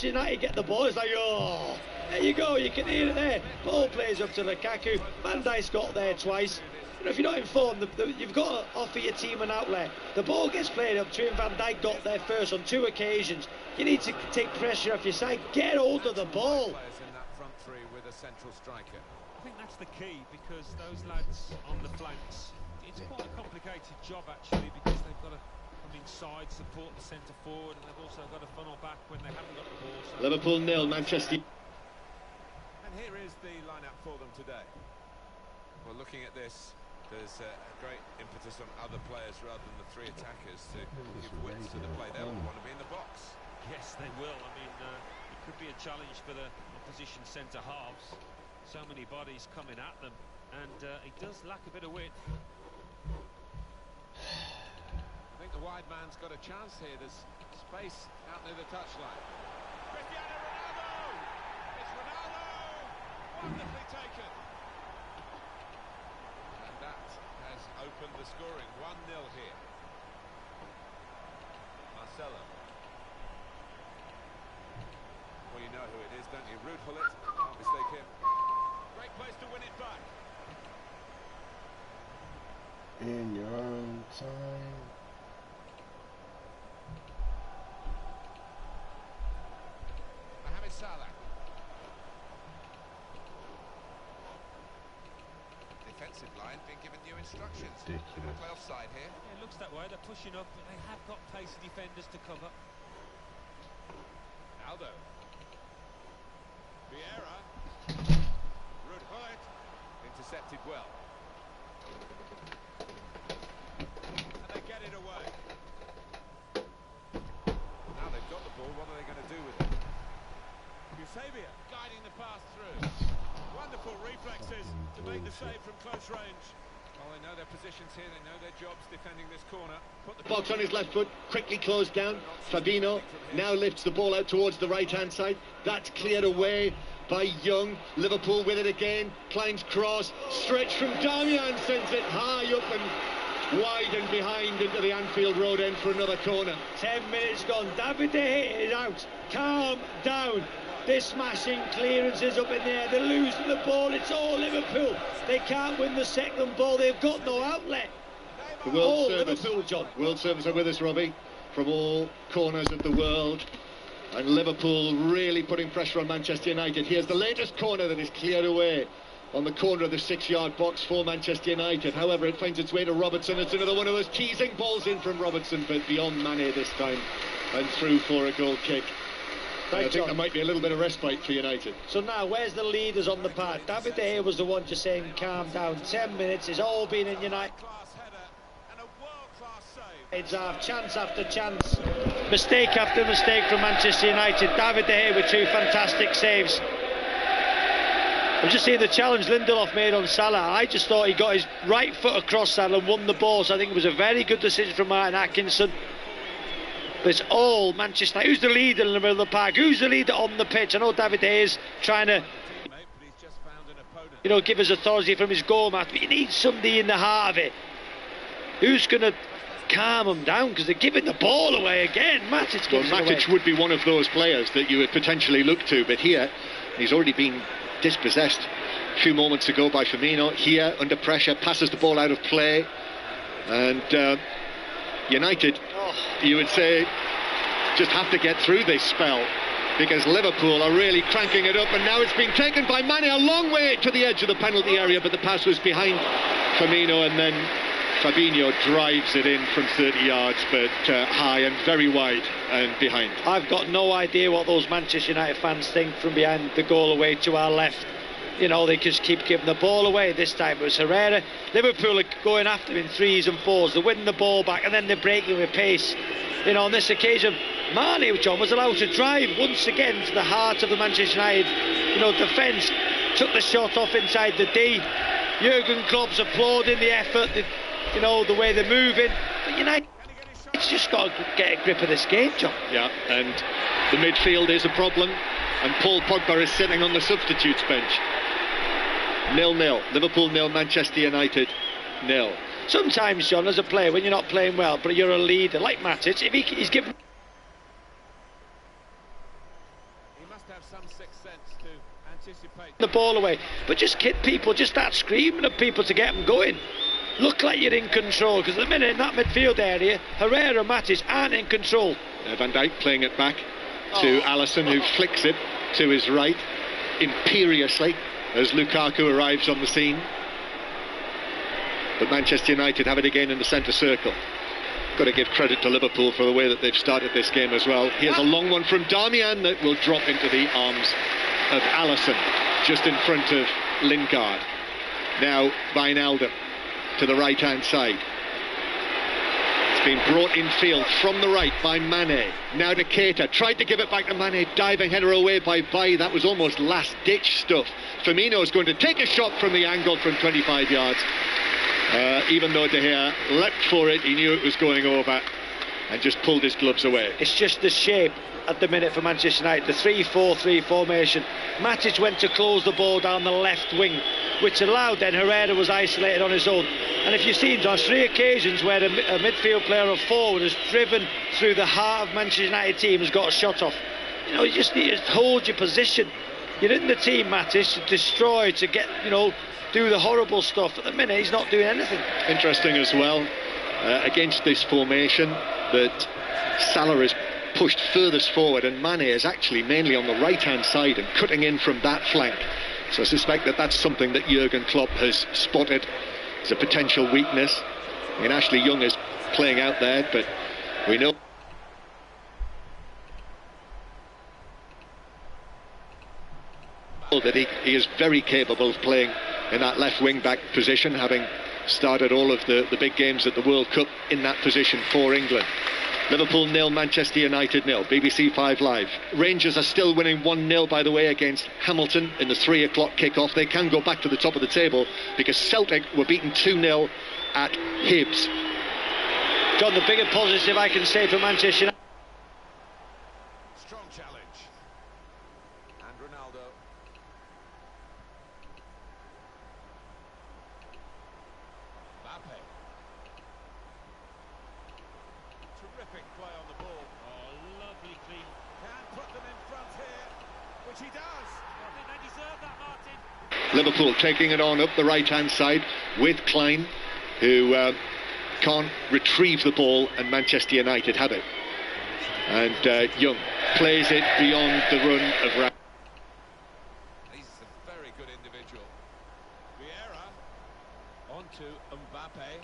Manchester United get the ball, it's like, oh, there you go, you can hear it there. Ball plays up to Lukaku, Van Dijk's got there twice. You know, if you're not informed, you've got to offer your team an outlet. The ball gets played up to him, Van Dijk got there first on 2 occasions. You need to take pressure off your side, get hold of the ball. In that front three with a central striker. I think that's the key, because those lads on the flanks, it's quite a complicated job actually, because they've got to come inside, support the centre forward, and they've also got to funnel back when they haven't got the ball. So Liverpool 0, Manchester. And here is the lineup for them today. Well, looking at this, there's a great impetus on other players rather than the 3 attackers to give width to the play. They all want to be in the box. Yes, they will. I mean, it could be a challenge for the opposition centre halves. So many bodies coming at them, and he does lack a bit of width. I think the wide man's got a chance here. There's space out near the touchline. Cristiano Ronaldo! It's Ronaldo! Wonderfully taken. And that has opened the scoring. 1-0 here. Marcelo. Well, you know who it is, don't you? Ruud Gullit. Can't mistake him. Great place to win it back. In your own time. Mohamed Salah. Defensive line being given new instructions. Ridiculous. Play offside here. Yeah, it looks that way. They're pushing up, but they have got pacey defenders to cover. Aldo. Vieira. Ruud Gullit. Intercepted well. And they get it away. Now they've got the ball, what are they going to do with it? Eusebia guiding the pass through. Wonderful reflexes to make the save from close range. Well, they know their positions here, they know their jobs defending this corner. Put the Box on his left foot, quickly closed down. Fabinho now lifts the ball out towards the right-hand side. That's cleared away by Young. Liverpool with it again. Klein's cross, stretch from Damian, sends it high up and wide and behind into the Anfield Road end for another corner. 10 minutes gone, David De Gea is out. Calm down. They're smashing clearances up in there, they're losing the ball, it's all Liverpool. They can't win the second ball, they've got no outlet. The World Service, Liverpool, John. World Service are with us, Robbie, from all corners of the world. And Liverpool really putting pressure on Manchester United. Here's the latest corner that is cleared away on the corner of the 6-yard box for Manchester United. However, it finds its way to Robertson. It's another one of those teasing balls in from Robertson, but beyond Mane this time, and through for a goal kick. I think there might be a little bit of respite for United. So now, where's the leaders on the path? David De Gea was the one just saying, calm down. 10 minutes, it's all been in United. It's chance after chance, mistake after mistake from Manchester United. David De Gea with 2 fantastic saves. I've just seen the challenge Lindelof made on Salah. I just thought he got his right foot across Salah and won the ball. So I think it was a very good decision from Martin Atkinson. But it's all Manchester United. Who's the leader in the middle of the park? Who's the leader on the pitch? I know David De Gea is trying to, you know, give his authority from his goal mat, but you need somebody in the heart of it. Who's going to calm them down, because they're giving the ball away again. Matic would be one of those players that you would potentially look to, but here he's already been dispossessed a few moments ago by Firmino. Here, under pressure, passes the ball out of play, and United, you would say, just have to get through this spell, because Liverpool are really cranking it up, and now it's been taken by Mane a long way to the edge of the penalty area, but the pass was behind Firmino, and then Fabinho drives it in from 30 yards, but high and very wide and behind. I've got no idea what those Manchester United fans think from behind the goal away to our left. You know, they just keep giving the ball away. This time it was Herrera. Liverpool are going after him in 3s and 4s. They're winning the ball back and then they're breaking with pace. You know, on this occasion, Mane, John, was allowed to drive once again to the heart of the Manchester United, you know, defence. Took the shot off inside the D. Jurgen Klopp's applauding the effort, you know, the way they're moving. But United's just got to get a grip of this game, John. Yeah, and the midfield is a problem, and Paul Pogba is sitting on the substitutes bench. 0-0, Liverpool 0, Manchester United 0. Sometimes, John, as a player, when you're not playing well, but you're a leader, like Matic, if he's given must have some sixth sense to anticipate the ball away, but just kid people, just start screaming at people to get them going. Look like you're in control, because at the minute in that midfield area, Herrera and Matic aren't in control. Van Dijk playing it back to Alisson, who flicks it to his right imperiously as Lukaku arrives on the scene. But Manchester United have it again in the centre circle. Got to give credit to Liverpool for the way that they've started this game as well. Here's a long one from Darmian that will drop into the arms of Alisson, just in front of Lingard. Now Wijnaldum to the right-hand side. It's been brought in field from the right by Mane. Now to Keita, tried to give it back to Mane, diving header away by Bailly. That was almost last-ditch stuff. Firmino's going to take a shot from the angle from 25 yards. Even though De Gea leapt for it, he knew it was going over and just pulled his gloves away. It's just the shape at the minute for Manchester United, the 3-4-3 formation. Matic went to close the ball down the left wing, which allowed then Herrera was isolated on his own. And if you've seen on 3 occasions where a midfield player or forward has driven through the heart of Manchester United team, has got a shot off. You know, you just need to hold your position. You're in the team, Matic, to destroy, to get, you know, do the horrible stuff. At the minute he's not doing anything. Interesting as well, against this formation, that Salah is pushed furthest forward and Mane is actually mainly on the right hand side and cutting in from that flank. So I suspect that that's something that Jurgen Klopp has spotted as a potential weakness. I mean, Ashley Young is playing out there, but we know that he is very capable of playing in that left wing back position, having started all of the big games at the World Cup in that position for England. Liverpool 0, Manchester United 0. BBC 5 Live. Rangers are still winning 1-0, by the way, against Hamilton in the 3 o'clock kick-off. They can go back to the top of the table because Celtic were beaten 2-0 at Hibs. John, the bigger positive I can say for Manchester United. strong challenge. And Ronaldo. Mbappe. Terrific play on the ball. Oh, lovely clean. Can put them in front here, which he does. I think they deserve that, Martin. Liverpool taking it on up the right-hand side with Klein, who can't retrieve the ball, and Manchester United have it. And Young plays it beyond the run of Ram. He's a very good individual. Vieira onto Mbappe.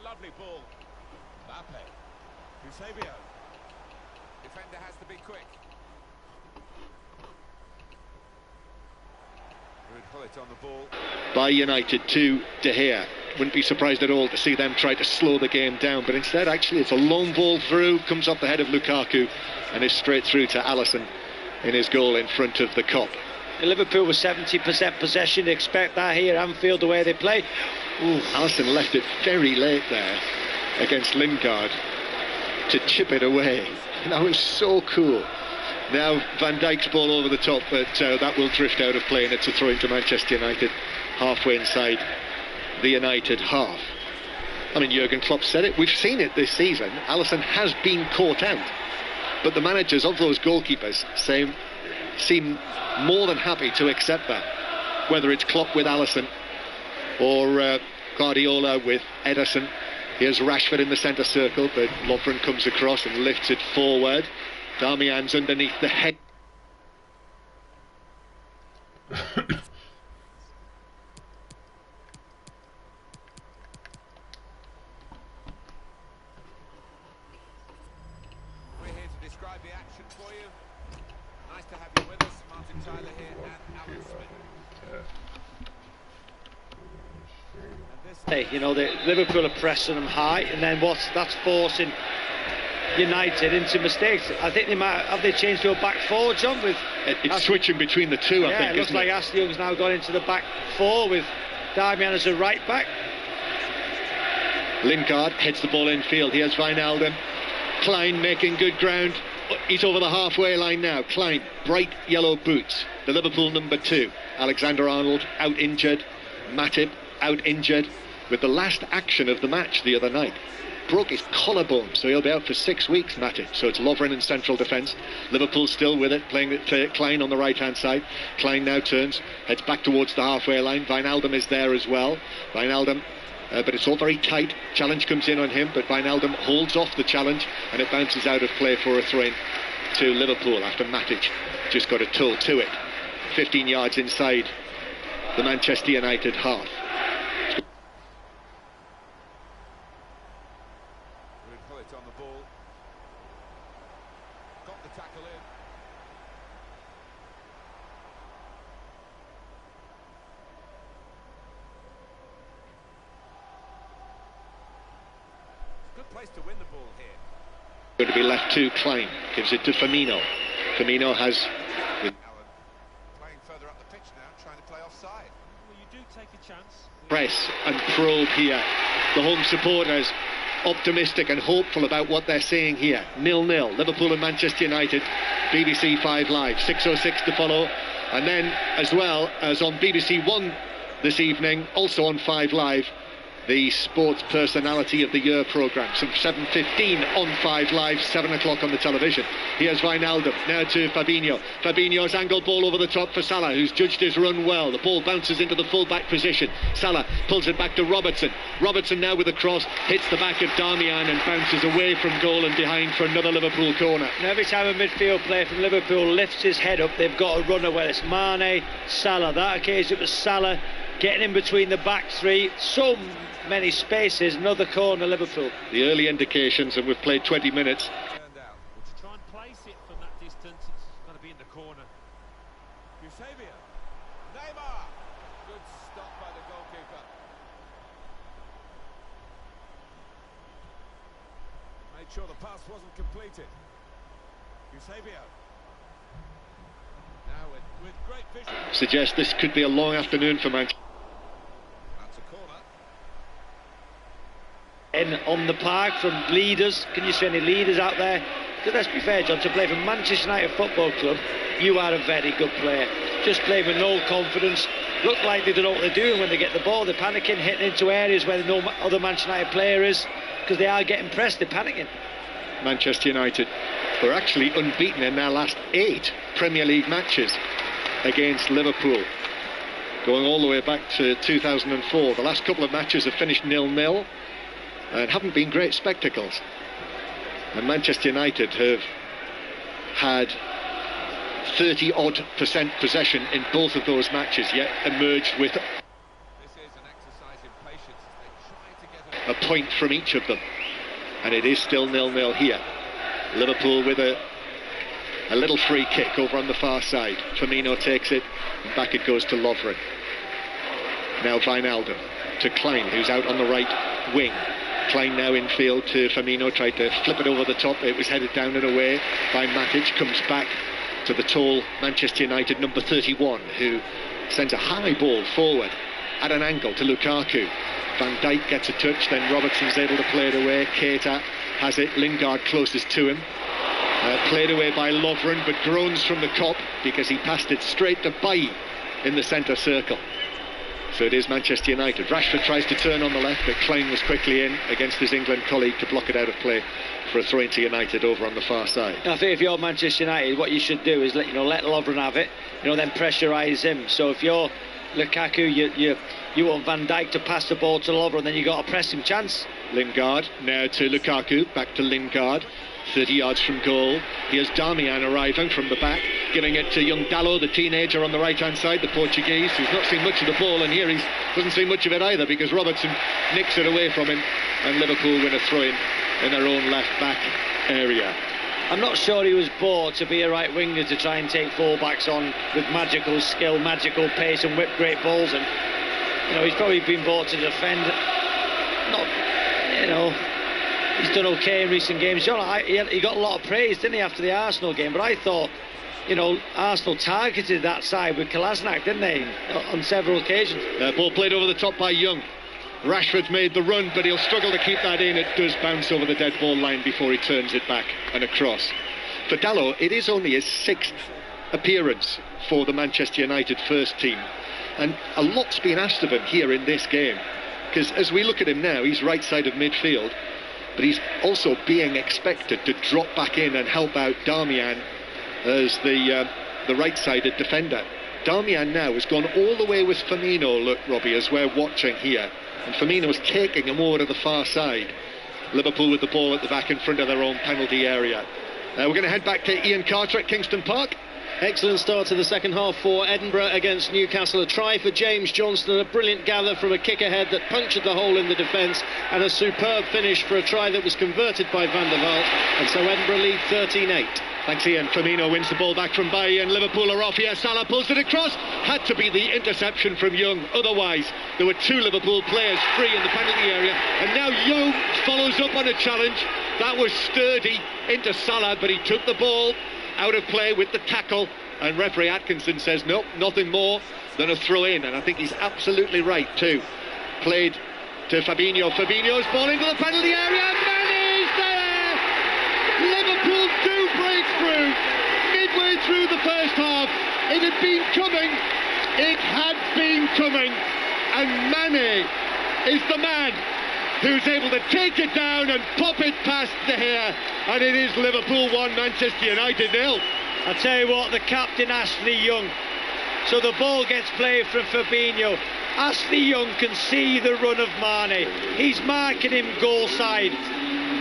Lovely ball. Mbappe. Eusebio. Defender has to be quick. Good Hullet on the ball. By United to De Gea. Wouldn't be surprised at all to see them try to slow the game down, but instead actually it's a long ball through, comes off the head of Lukaku and is straight through to Alisson in his goal in front of the Kop. Liverpool with 70% possession, they expect that here, Anfield, the way they play. Ooh. Alisson left it very late there against Lingard to chip it away. That was so cool. Now Van Dijk's ball over the top, but that will drift out of play and it's a throw into Manchester United halfway inside the United half. I mean, Jurgen Klopp said it, we've seen it this season. Alisson has been caught out, but the managers of those goalkeepers seem more than happy to accept that, whether it's Klopp with Alisson or Guardiola with Ederson. Here's Rashford in the centre circle, but Lovren comes across and lifts it forward. Darmian's underneath the head. We're here to describe the action for you. Nice to have you with us. Martin Tyler here and Alan Smith. Hey, you know, Liverpool are pressing them high, and then that's forcing United into mistakes. I think they might have changed to a back four, John, with it's switching between the two. I think it looks like Ashley Young's now gone into the back four with Darmian as a right back. Lingard heads the ball infield. Here's Wijnaldum. Klein making good ground. He's over the halfway line now. Klein, bright yellow boots. The Liverpool number 2. Alexander-Arnold out injured. Matip out injured with the last action of the match the other night. broke his collarbone, so he'll be out for 6 weeks, Matic. So it's Lovren in central defence. Liverpool still with it, playing it Klein on the right-hand side. Klein now turns, heads back towards the halfway line. Wijnaldum is there as well. Wijnaldum, but it's all very tight. Challenge comes in on him, but Wijnaldum holds off the challenge, and it bounces out of play for a throw-in to Liverpool after Matic just got a toe to it. 15 yards inside the Manchester United half. On the ball, got the tackle in. Good place to win the ball here. Going to be left to Klein, gives it to Firmino. Firmino has Playing further up the pitch now, trying to play offside. Well, you do take a chance. press and probe here. The home supporters optimistic and hopeful about what they're seeing here. 0-0, Liverpool and Manchester United. BBC 5 Live, 6:06 to follow. And then, as well as on BBC 1 this evening, also on 5 Live, the Sports Personality of the Year programme. Some 7:15 on 5 Live, 7 o'clock on the television. Here's Wijnaldum, now to Fabinho. Fabinho's angled ball over the top for Salah, who's judged his run well. The ball bounces into the full-back position. Salah pulls it back to Robertson. Robertson now with a cross, hits the back of Darmian and bounces away from goal and behind for another Liverpool corner. And every time a midfield player from Liverpool lifts his head up, they've got a runner, whether it's Mane, Salah. That occasion it was Salah getting in between the back three. So many spaces, another corner, Liverpool. The early indications, and we've played 20 minutes. Turned out. Well, to try and place it from that distance, it's got to be in the corner. Eusebio. Neymar. Good stop by the goalkeeper. Made sure the pass wasn't completed. Eusebio. Now with great vision. Suggest this could be a long afternoon for Manchester. That's a corner. In on the park from leaders. Can you see any leaders out there? Because let's be fair, John, to play for Manchester United Football Club, you are a very good player. Just playing with no confidence. Look like they don't know what they're doing when they get the ball. They're panicking, hitting into areas where no other Manchester United player is, because they are getting pressed, they're panicking. Manchester United were actually unbeaten in their last 8 Premier League matches against Liverpool, going all the way back to 2004. The last couple of matches have finished 0-0 and haven't been great spectacles. And Manchester United have had 30-odd% possession in both of those matches, yet emerged with This is an exercise in patience as they try to get a point from each of them. And it is still 0-0 here. Liverpool with a little free kick over on the far side. Firmino takes it, and back it goes to Lovren. Now Wijnaldum to Klein, who's out on the right wing. Klein now in field to Firmino, tried to flip it over the top. It was headed down and away by Matic. Comes back to the tall Manchester United number 31, who sends a high ball forward at an angle to Lukaku. Van Dijk gets a touch, then Robertson's able to play it away. Keita has it, Lingard closest to him. Played away by Lovren, but groans from the Kop because he passed it straight to Bailly in the centre circle. So it is Manchester United. Rashford tries to turn on the left, but Klein was quickly in against his England colleague to block it out of play for a throw into United over on the far side. I think if you're Manchester United, what you should do is let Lovren have it, then pressurise him. So if you're Lukaku, you want Van Dijk to pass the ball to Lovren, then you got a pressing chance. Lingard now to Lukaku, back to Lingard, 30 yards from goal. Here's Darmian arriving from the back, giving it to young Dalot, the teenager on the right hand side, the Portuguese, who's not seen much of the ball, and here he doesn't see much of it either because Robertson nicks it away from him, and Liverpool win a throw-in in their own left back area. I'm not sure he was bought to be a right winger to try and take full-backs on with magical skill, magical pace and whip great balls, and he's probably been bought to defend. He's done okay in recent games. He got a lot of praise, didn't he, after the Arsenal game? But I thought, Arsenal targeted that side with Kolasinac, didn't they, on several occasions? Ball played over the top by Young. Rashford's made the run, but he'll struggle to keep that in. It does bounce over the dead ball line before he turns it back and across. For Dalot, it is only his 6th appearance for the Manchester United first team. And a lot's been asked of him here in this game. Because as we look at him now, he's right side of midfield. but he's also being expected to drop back in and help out Darmian as the right-sided defender. Darmian now has gone all the way with Firmino, look, Robbie, as we're watching here, and Firmino's taking him over to the far side. Liverpool with the ball at the back in front of their own penalty area. We're going to head back to Ian Carter at Kingston Park. Excellent start to the second half for Edinburgh against Newcastle. A try for James Johnston, a brilliant gather from a kick ahead that punctured the hole in the defence, and a superb finish for a try that was converted by Van der Vaart, and so Edinburgh lead 13-8. Thanks, Ian. Firmino wins the ball back from Bailly, and Liverpool are off here. Salah pulls it across. Had to be the interception from Young. Otherwise, there were two Liverpool players free in the penalty area. And now Young follows up on a challenge. That was sturdy into Salah, but he took the ball out of play with the tackle. And referee Atkinson says, nope, nothing more than a throw in. And I think he's absolutely right, too. Played to Fabinho. Fabinho's ball into the penalty area. Mane's there! Liverpool do break through midway through the first half. It had been coming. It had been coming. And Mane is the man who's able to take it down and pop it past De Gea. And it is Liverpool 1, Manchester United 0. I tell you what, the captain, Ashley Young. So the ball gets played from Fabinho. Ashley Young can see the run of Mane. He's marking him goal side.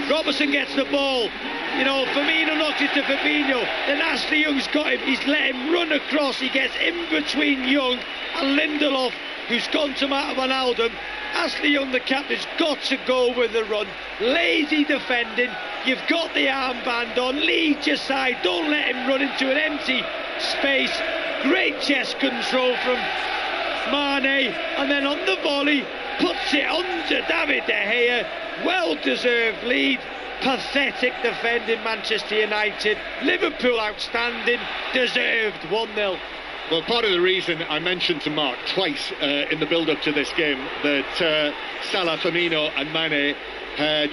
Robertson gets the ball. You know, Firmino knocks it to Fabinho. Then Ashley Young's got him. He's let him run across. He gets in between Young and Lindelof, who's gone to Wijnaldum. Ashley Young, the captain's got to go with the run. Lazy defending. You've got the armband on. Lead your side. Don't let him run into an empty space. Great chest control from Mane. And then on the volley, puts it onto David De Gea. Well-deserved lead. Pathetic defending, Manchester United. Liverpool outstanding. Deserved 1-0. Well, part of the reason I mentioned to Mark twice in the build-up to this game that Salah, Firmino and Mane had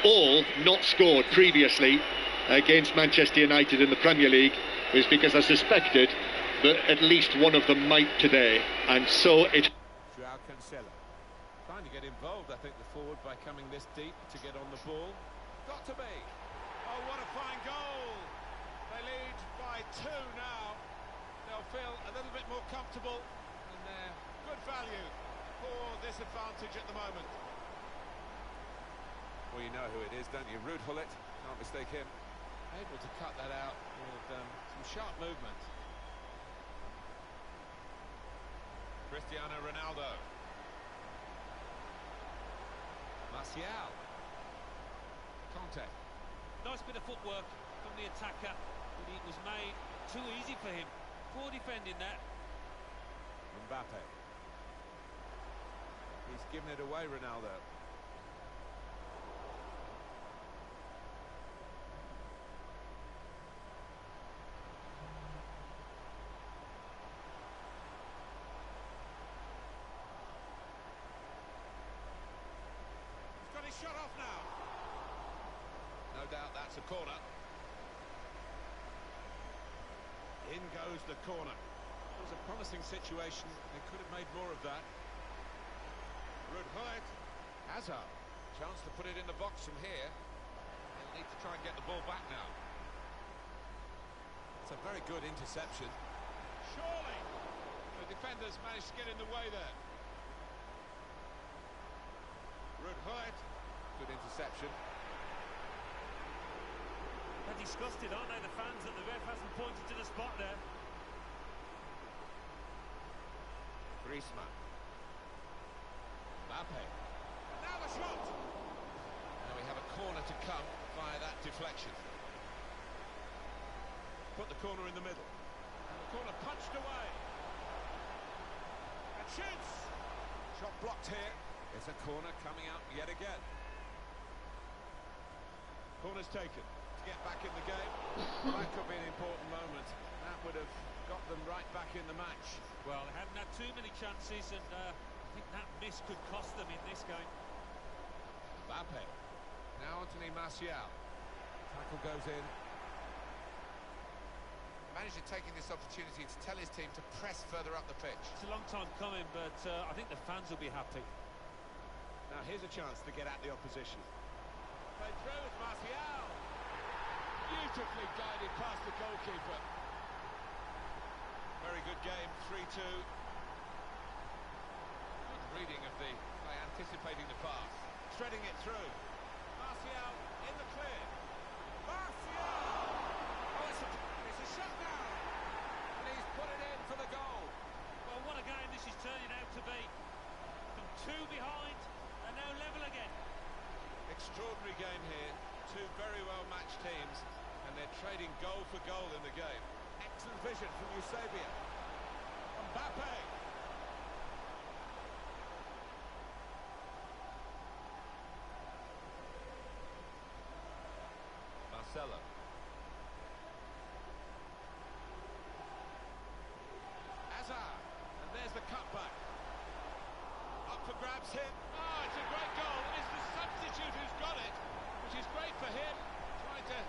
all not scored previously against Manchester United in the Premier League was because I suspected that at least one of them might today, and so it... Joao Cancelo trying to get involved, I think, the forward by coming this deep to get on the ball. Got to be. Oh, what a fine goal. They lead by 2 now. They'll feel a little bit more comfortable, and they're good value for this advantage at the moment. Well, you know who it is, don't you? Ruud Gullit, can't mistake him. Able to cut that out with some sharp movement. Cristiano Ronaldo. Martial. Conte. Nice bit of footwork from the attacker, but it was made too easy for him. Poor defending that. Mbappe. He's given it away, Ronaldo. He's got his shot off now. No doubt that's a corner. In goes the corner. It was a promising situation. They could have made more of that. Ruud Gullit. Hazard. Chance to put it in the box from here. They'll need to try and get the ball back now. It's a very good interception. Surely the defenders managed to get in the way there. Ruud Gullit. Good interception. They're disgusted, aren't they, the fans, that the ref hasn't pointed to the spot there. Griezmann. Mbappe. And now the shot! Now we have a corner to come via that deflection. Put the corner in the middle. And the corner punched away. And shoots! Shot blocked here. It's a corner coming out yet again. Corner's taken. Get back in the game. Well, that could be an important moment. That would have got them right back in the match. Well, they haven't had too many chances, and I think that miss could cost them in this game. Mbappe. Now Anthony Martial. Tackle goes in. The manager taking this opportunity to tell his team to press further up the pitch. It's a long time coming, but I think the fans will be happy. Now here's a chance to get at the opposition. way through with Martial. Beautifully guided past the goalkeeper. Very good game, 3-2. Good reading of the play, anticipating the pass. Threading it through. Martial in the clear. Martial! Oh, it's a shot now. And he's put it in for the goal. Well, what a game this is turning out to be. From two behind and now level again. Extraordinary game here. Two very well matched teams, and they're trading goal for goal in the game. Excellent vision from Eusebio. Mbappe. Marcelo. Hazard. And there's the cutback. Up for grabs him. Oh, it's a great goal. It's the substitute who's got it, which is great for him. Trying to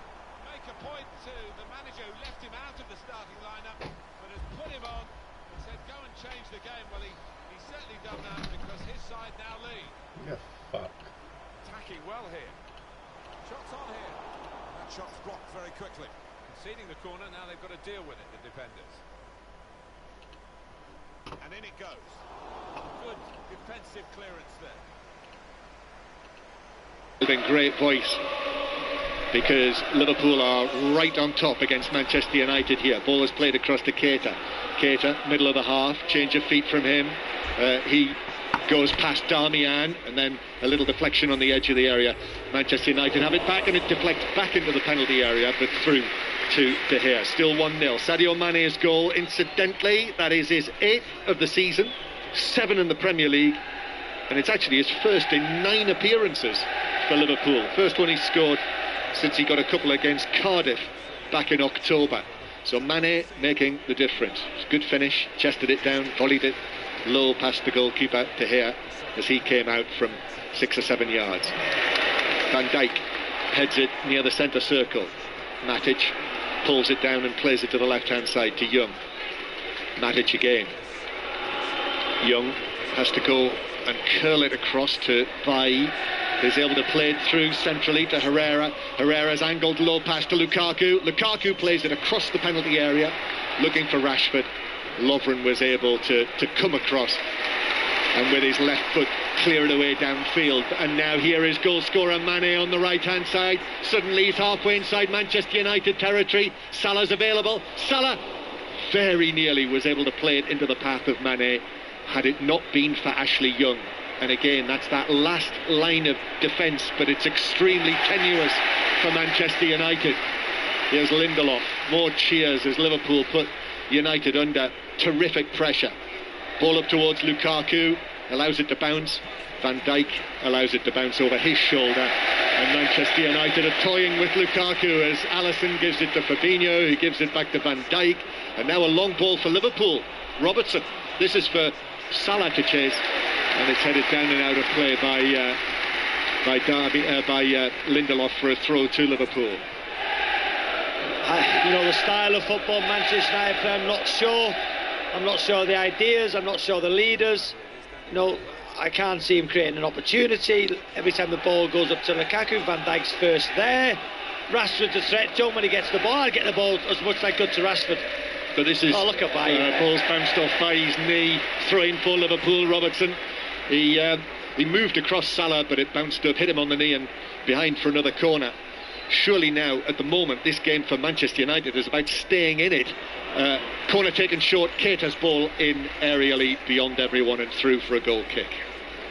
make a point to the manager who left him out of the starting lineup, but has put him on and said, go and change the game. Well, he's certainly done that because his side now lead. Yeah, fuck. Attacking well here. Shots on here. That shot's blocked very quickly. Conceding the corner, now they've got to deal with it, the defenders. And in it goes. Good defensive clearance there. In great voice, because Liverpool are right on top against Manchester United here. Ball is played across to Keita. Keita, middle of the half, change of feet from him. He goes past Darmian, and then a little deflection on the edge of the area. Manchester United have it back, and it deflects back into the penalty area, but through to De Gea. Still 1-0. Sadio Mane's goal, incidentally, that is his 8th of the season, 7 in the Premier League, and it's actually his first in 9 appearances for Liverpool. First one he scored since he got a couple against Cardiff back in October. So Mane making the difference. Good finish, chested it down, volleyed it low past the goalkeeper De Gea as he came out from 6 or 7 yards. Van Dijk heads it near the centre circle. Matic pulls it down and plays it to the left-hand side to Young. Matic again. Young has to go and curl it across to Bailly, who's able to play it through centrally to Herrera. Herrera's angled low pass to Lukaku. Lukaku plays it across the penalty area, looking for Rashford. Lovren was able to come across and with his left foot clear it away downfield. And now here is goal scorer Mane on the right-hand side. Suddenly he's halfway inside Manchester United territory. Salah's available. Salah very nearly was able to play it into the path of Mane had it not been for Ashley Young. And again, that's that last line of defence, but it's extremely tenuous for Manchester United. Here's Lindelof. More cheers as Liverpool put United under terrific pressure. Ball up towards Lukaku, allows it to bounce. Van Dijk allows it to bounce over his shoulder. And Manchester United are toying with Lukaku as Alisson gives it to Fabinho, who gives it back to Van Dijk. And now a long ball for Liverpool. Robertson. This is for Salah to chase. And it's headed down and out of play by Lindelof for a throw to Liverpool. You know, the style of football Manchester United play, I'm not sure. I'm not sure the ideas, I'm not sure the leaders. You know, I can't see him creating an opportunity. Every time the ball goes up to Lukaku, Van Dijk's first there. Rashford's a threat. John, when he gets the ball, I'd get the ball as much as I could to Rashford. But this is... Oh, look at Bailly. Ball's bounced off Bailly's knee. Throw-in for Liverpool. Robertson. He moved across Salah, but it bounced up, hit him on the knee and behind for another corner. Surely now, at the moment, this game for Manchester United is about staying in it. Corner taken short, Keita's ball in aerially beyond everyone and through for a goal kick.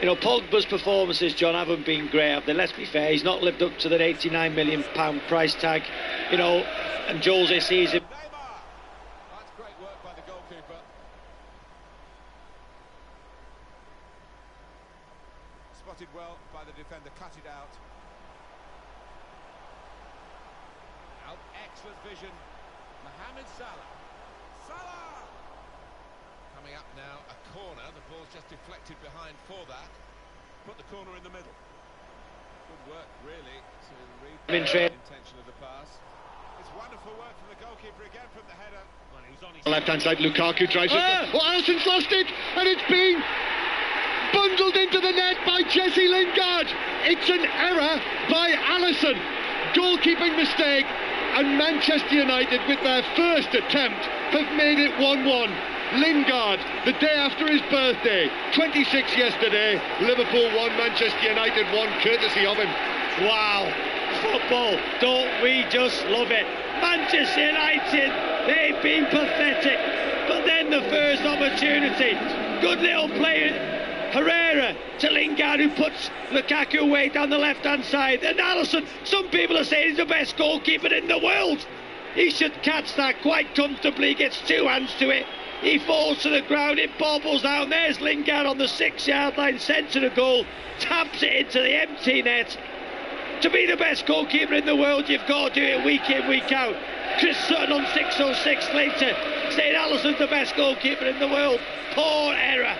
You know, Pogba's performances, John, haven't been great, have they? Let's be fair, he's not lived up to that £89 million price tag. You know, and Jose sees him. That's great work by the goalkeeper. Spotted well by the defender, cut it out. Excellent vision. Mohamed Salah. Salah! Coming up now, a corner. The ball's just deflected behind for that. Put the corner in the middle. Good work, really, to read the intention of the pass. It's wonderful work from the goalkeeper again from the header. Well, he was on his Left-hand side, Lukaku drives it. Oh, Alisson's lost it, and it's been bundled into the net by Jesse Lingard. It's an error by Alisson. Goalkeeping mistake, and Manchester United, with their first attempt, have made it 1-1. Lingard, the day after his birthday, 26 yesterday, Liverpool 1, Manchester United 1, courtesy of him. Wow, football, don't we just love it? Manchester United, they've been pathetic, but then the first opportunity, good little play, Herrera to Lingard, who puts Lukaku away down the left-hand side, and Alisson, some people are saying he's the best goalkeeper in the world. He should catch that quite comfortably, gets two hands to it, he falls to the ground, it bobbles out, there's Lingard on the 6-yard line, centre of goal, taps it into the empty net. To be the best goalkeeper in the world, you've got to do it week in, week out. Chris Sutton on 606 later, saying Alisson's the best goalkeeper in the world. Poor error.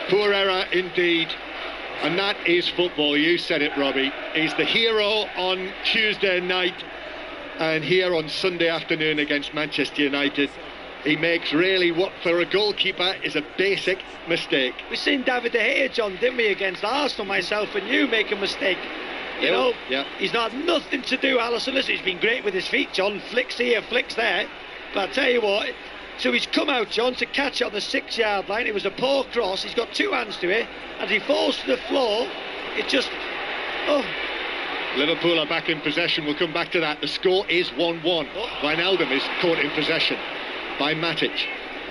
Poor error indeed. And that is football. You said it, Robbie. He's the hero on Tuesday night, and here on Sunday afternoon against Manchester United, he makes really what for a goalkeeper is a basic mistake. We've seen David De Gea, John, didn't we, against Arsenal, myself and you, make a mistake. You know, he's not had nothing to do, Alisson. Listen, he's been great with his feet, John. Flicks here, flicks there. But I tell you what, so he's come out, John, to catch it on the 6-yard line. It was a poor cross. He's got two hands to it. As he falls to the floor, it just... Oh. Liverpool are back in possession. We'll come back to that. The score is 1-1. Wijnaldum is caught in possession by Matic.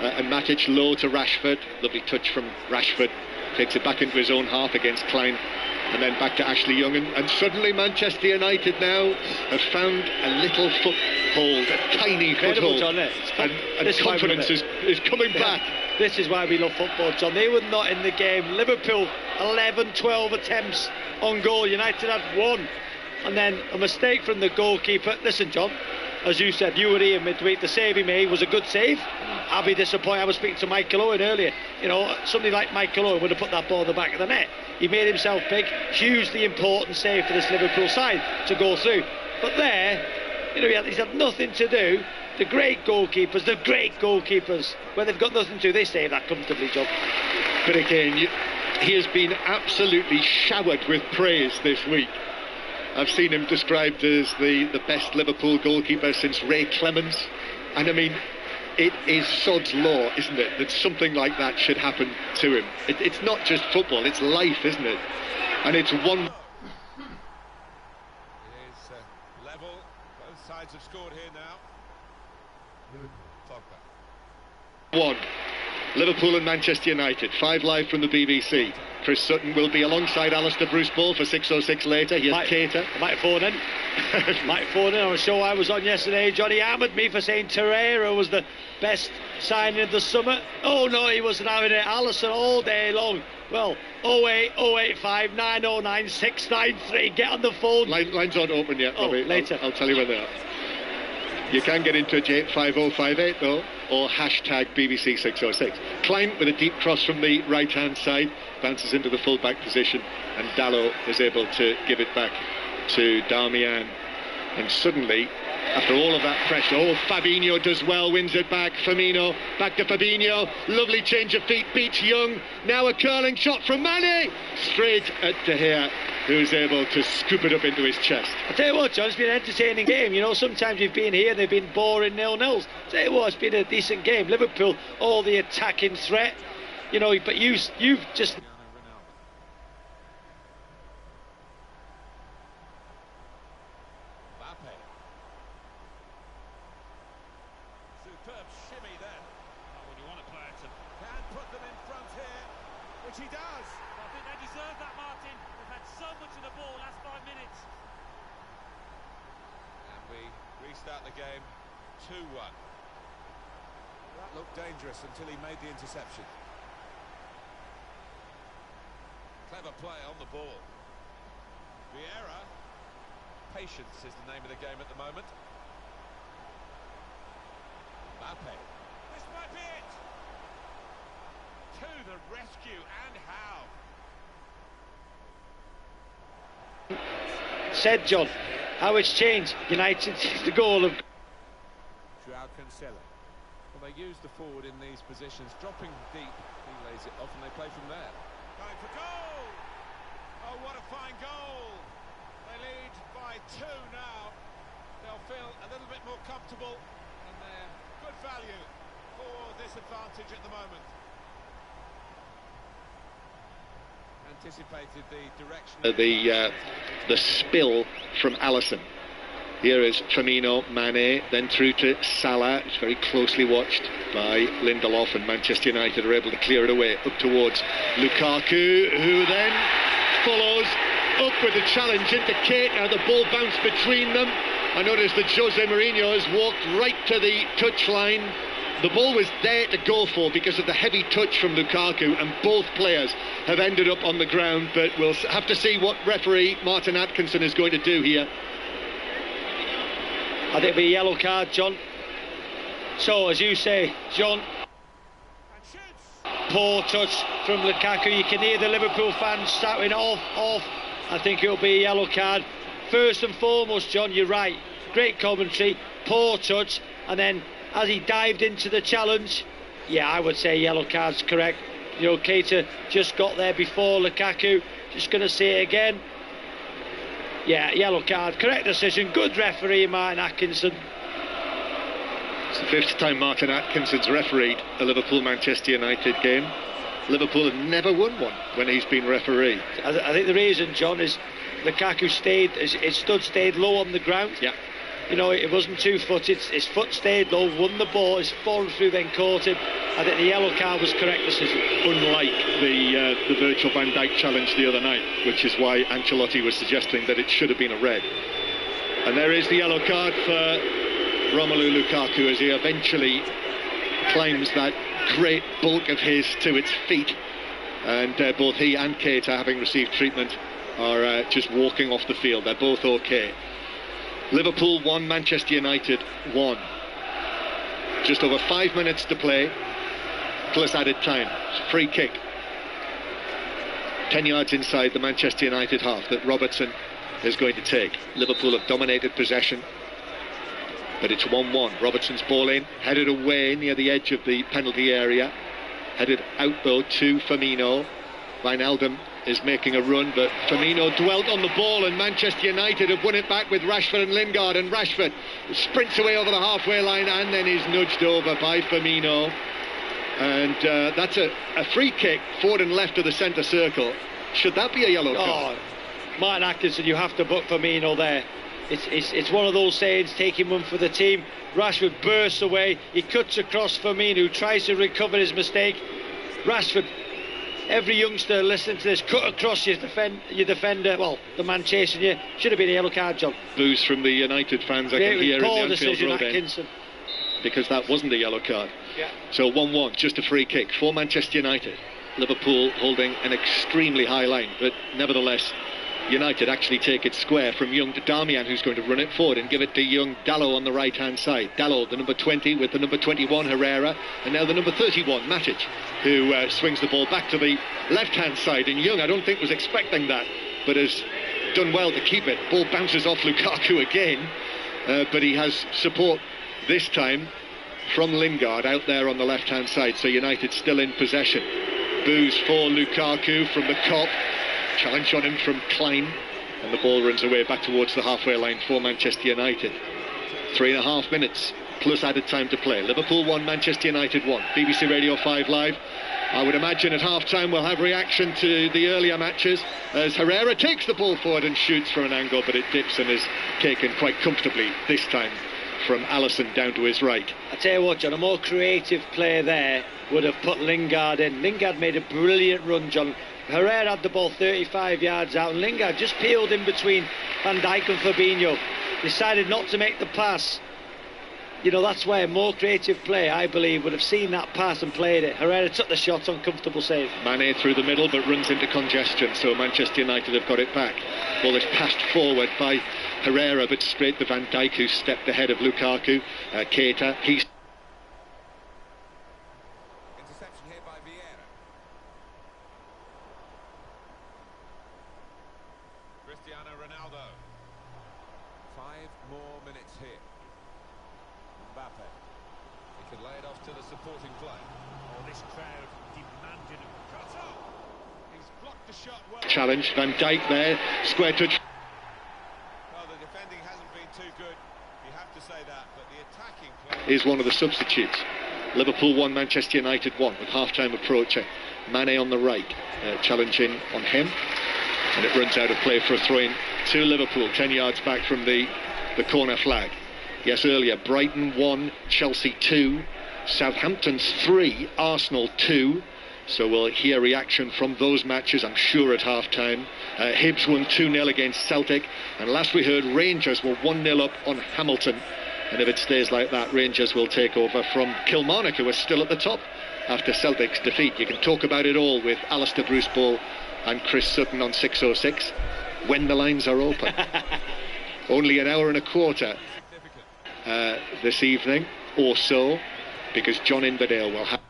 And Matic low to Rashford. Lovely touch from Rashford. Takes it back into his own half against Klein. And then back to Ashley Young. And suddenly Manchester United now have found a little foothold, a tiny foothold. John, and confidence is coming back. This is why we love football, John. They were not in the game. Liverpool, 11, 12 attempts on goal. United had one. And then a mistake from the goalkeeper. Listen, John, as you said, you were here midweek. The save he made was a good save. I'll be disappointed. I was speaking to Michael Owen earlier. You know, somebody like Michael Owen would have put that ball in the back of the net. He made himself big. Hugely important save for this Liverpool side to go through. But there, you know, he's had nothing to do. The great goalkeepers, when they've got nothing to do, they save that comfortably, John. But again, he has been absolutely showered with praise this week. I've seen him described as the best Liverpool goalkeeper since Ray Clemens. And I mean, it is sod's law, isn't it, that something like that should happen to him. It's not just football, it's life, isn't it? And it's one... It is level. Both sides have scored here now. One. Liverpool and Manchester United. 5 live from the BBC. Chris Sutton will be alongside Alistair Bruce Ball for 606 later. Here's Cater. Might phone in. Might phone in on a show I was on yesterday. Johnny hammered me for saying Torreira was the best signing of the summer. Oh no, he wasn't having it. Alisson all day long. Well, 08 085 909 693. Get on the phone. Lines aren't open yet, Robbie. Later. I'll tell you when they are. You can get in touch 85058 though, or hashtag BBC 606. Klein with a deep cross from the right hand side, bounces into the full back position, and Dalot is able to give it back to Darmian. And suddenly, after all of that pressure, Fabinho does well, wins it back. Firmino, back to Fabinho, lovely change of feet, beats Young. Now a curling shot from Mane, straight at De Gea, who's able to scoop it up into his chest. I tell you what, John, it's been an entertaining game. You know, sometimes we've been here, they've been boring 0-0s. I tell you what, it's been a decent game. Liverpool, all the attacking threat, you know, but you've just... Superb shimmy there. When you want a player to can put them in front here, which he does. I think they deserve that, Martin. They've had so much of the ball last 5 minutes. And we restart the game 2-1. That looked dangerous until he made the interception. Clever play on the ball. Vieira. Patience is the name of the game at the moment. Mbappe. This might be it. To the rescue, and how? Said, John, how it's changed. United, the goal of... Joao Cancelo. Well, they use the forward in these positions, dropping deep, he lays it off and they play from there. Going for goal! Oh, what a fine goal! They lead by 2 now. They'll feel a little bit more comfortable and they're good value for this advantage at the moment. Anticipated the direction. The spill from Alisson. Here is Firmino, Mane, then through to Salah. It's very closely watched by Lindelof, and Manchester United are able to clear it away up towards Lukaku, who then follows up with a challenge into Keita. The ball bounced between them. I noticed that Jose Mourinho has walked right to the touchline. The ball was there to go for because of the heavy touch from Lukaku, and both players have ended up on the ground, but we'll have to see what referee Martin Atkinson is going to do here. I think it'll be a yellow card, John. So, as you say, John, poor touch from Lukaku. You can hear the Liverpool fans shouting off. I think it'll be a yellow card. First and foremost, John, you're right. Great commentary, poor touch, and then as he dived into the challenge, yeah, I would say yellow card's correct. You know, Keita just got there before Lukaku. Just going to say it again. Yeah, yellow card, correct decision. Good referee, Martin Atkinson. It's the 5th time Martin Atkinson's refereed a Liverpool-Manchester United game. Liverpool have never won one when he's been referee. I think the reason, John, is Lukaku stayed low on the ground. Yeah. You know, it wasn't 2-footed, his foot stayed low, won the ball, his follow through then caught him. I think the yellow card was correct decision. Unlike the Virgil van Dijk challenge the other night, which is why Ancelotti was suggesting that it should have been a red. And there is the yellow card for Romelu Lukaku as he eventually climbs that great bulk of his to its feet. And both he and Keita, having received treatment, are just walking off the field. They're both okay. Liverpool 1, Manchester United 1. Just over 5 minutes to play, plus added time. Free kick. 10 yards inside the Manchester United half that Robertson is going to take. Liverpool have dominated possession, but it's 1-1. Robertson's ball in, headed away near the edge of the penalty area. Headed out though to Firmino. Wijnaldum is making a run, but Firmino dwelt on the ball, and Manchester United have won it back with Rashford and Lingard, and Rashford sprints away over the halfway line and then is nudged over by Firmino. And that's a free kick forward and left of the centre circle. Should that be a yellow card? Oh, Martin Atkinson, you have to book Firmino there. It's one of those sayings, taking one for the team. Rashford bursts away, he cuts across Firmino, who tries to recover his mistake. Rashford, every youngster listening to this, cut across your defender, well, the man chasing you. Should have been a yellow card, John. Boos from the United fans I can hear in the Anfield Road end, because that wasn't a yellow card. Yeah. So 1-1, just a free kick for Manchester United. Liverpool holding an extremely high line, but nevertheless United actually take it square from Young to Darmian, who's going to run it forward and give it to young Dalot on the right hand side. Dalot, the number 20, with the number 21 Herrera, and now the number 31 Matic, who swings the ball back to the left hand side. And Young, I don't think, was expecting that, but has done well to keep it. Ball bounces off Lukaku again, but he has support this time from Lingard out there on the left hand side. So United still in possession. Boos for Lukaku from the Kop. Challenge on him from Klein, and the ball runs away back towards the halfway line for Manchester United. 3.5 minutes plus added time to play. Liverpool 1, Manchester United 1. BBC Radio 5 Live. I would imagine at half-time we'll have reaction to the earlier matches as Herrera takes the ball forward and shoots from an angle, but it dips and is taken quite comfortably this time from Alisson down to his right. I tell you what, John, a more creative player there would have put Lingard in. Lingard made a brilliant run, John. Herrera had the ball 35 yards out, and Lingard just peeled in between Van Dijk and Fabinho. Decided not to make the pass. You know, that's why a more creative player, I believe, would have seen that pass and played it. Herrera took the shot, uncomfortable save. Mane through the middle, but runs into congestion, so Manchester United have got it back. Ball is passed forward by Herrera, but straight to Van Dijk, who stepped ahead of Lukaku. Keita, he's... Interception here by Vieira. Cristiano Ronaldo. 5 more minutes here. Mbappe. He could lay it off to the supporting play. Oh, this crowd demanded him. Cut off! He's blocked the shot well. Challenge, Van Dijk there, square touch. Well, the defending hasn't been too good, you have to say that, but the attacking play... Is one of the substitutes. Liverpool 1, Manchester United 1, with half-time approaching. Mane on the right, challenging on him. And it runs out of play for a throw-in to Liverpool, 10 yards back from the corner flag. Yes, earlier, Brighton 1, Chelsea 2, Southampton 3, Arsenal 2. So we'll hear reaction from those matches, I'm sure, at half-time. Hibs won 2-0 against Celtic. And last we heard, Rangers were 1-0 up on Hamilton. And if it stays like that, Rangers will take over from Kilmarnock, who are still at the top after Celtic's defeat. You can talk about it all with Alistair Bruce-Ball and Chris Sutton on 606 when the lines are open. Only an hour and a quarter this evening or so, because John Inverdale will have...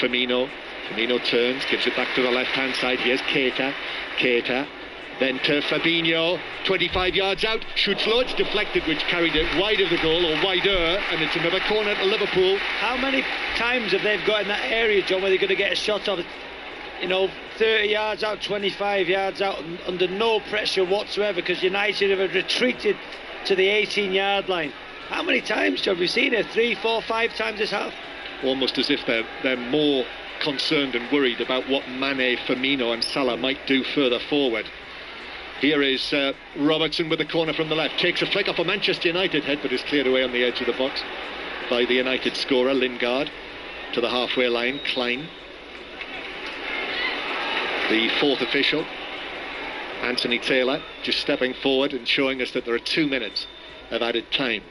Firmino turns, gives it back to the left-hand side. Here's Keita, then to Fabinho, 25 yards out, shoots low, it's deflected, which carried it wide of the goal, or wider, and it's another corner to Liverpool. How many times have they got in that area, John, where they're going to get a shot off, 30 yards out, 25 yards out, under no pressure whatsoever, because United have retreated to the 18-yard line. How many times, John, have we seen it? 3, 4, 5 times this half? Almost as if they're more concerned and worried about what Mane, Firmino and Salah might do further forward. Here is Robertson with the corner from the left, takes a flick off a Manchester United head, but is cleared away on the edge of the box by the United scorer, Lingard. To the halfway line, Klein, the fourth official, Anthony Taylor, just stepping forward and showing us that there are 2 minutes of added time.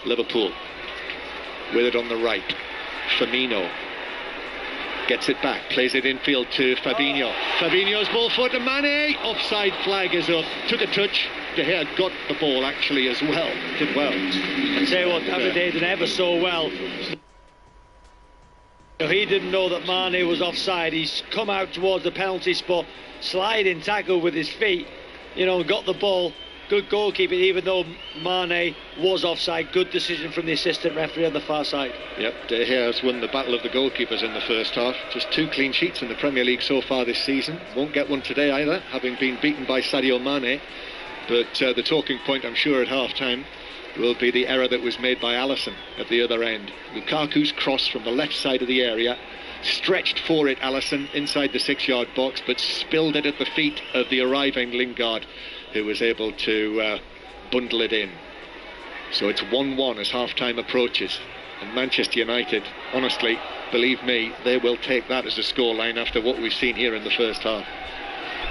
Liverpool with it on the right. Firmino gets it back, plays it infield to Fabinho. Fabinho's ball forward to Mane. Offside flag is up. Took a touch. De Gea got the ball actually as well. Did well. I tell you what, David did ever so well. He didn't know that Mane was offside. He's come out towards the penalty spot, sliding tackle with his feet, got the ball. Good goalkeeping, even though Mane was offside. Good decision from the assistant referee on the far side. Yep, De Gea has won the battle of the goalkeepers in the first half. Just 2 clean sheets in the Premier League so far this season. Won't get one today either, having been beaten by Sadio Mane. But the talking point, I'm sure, at half-time will be the error that was made by Alisson at the other end. Lukaku's cross from the left side of the area. Stretched for it, Alisson, inside the 6-yard box, but spilled it at the feet of the arriving Lingard, who was able to bundle it in. So it's 1-1 as half-time approaches. And Manchester United, honestly, believe me, they will take that as a scoreline after what we've seen here in the first half.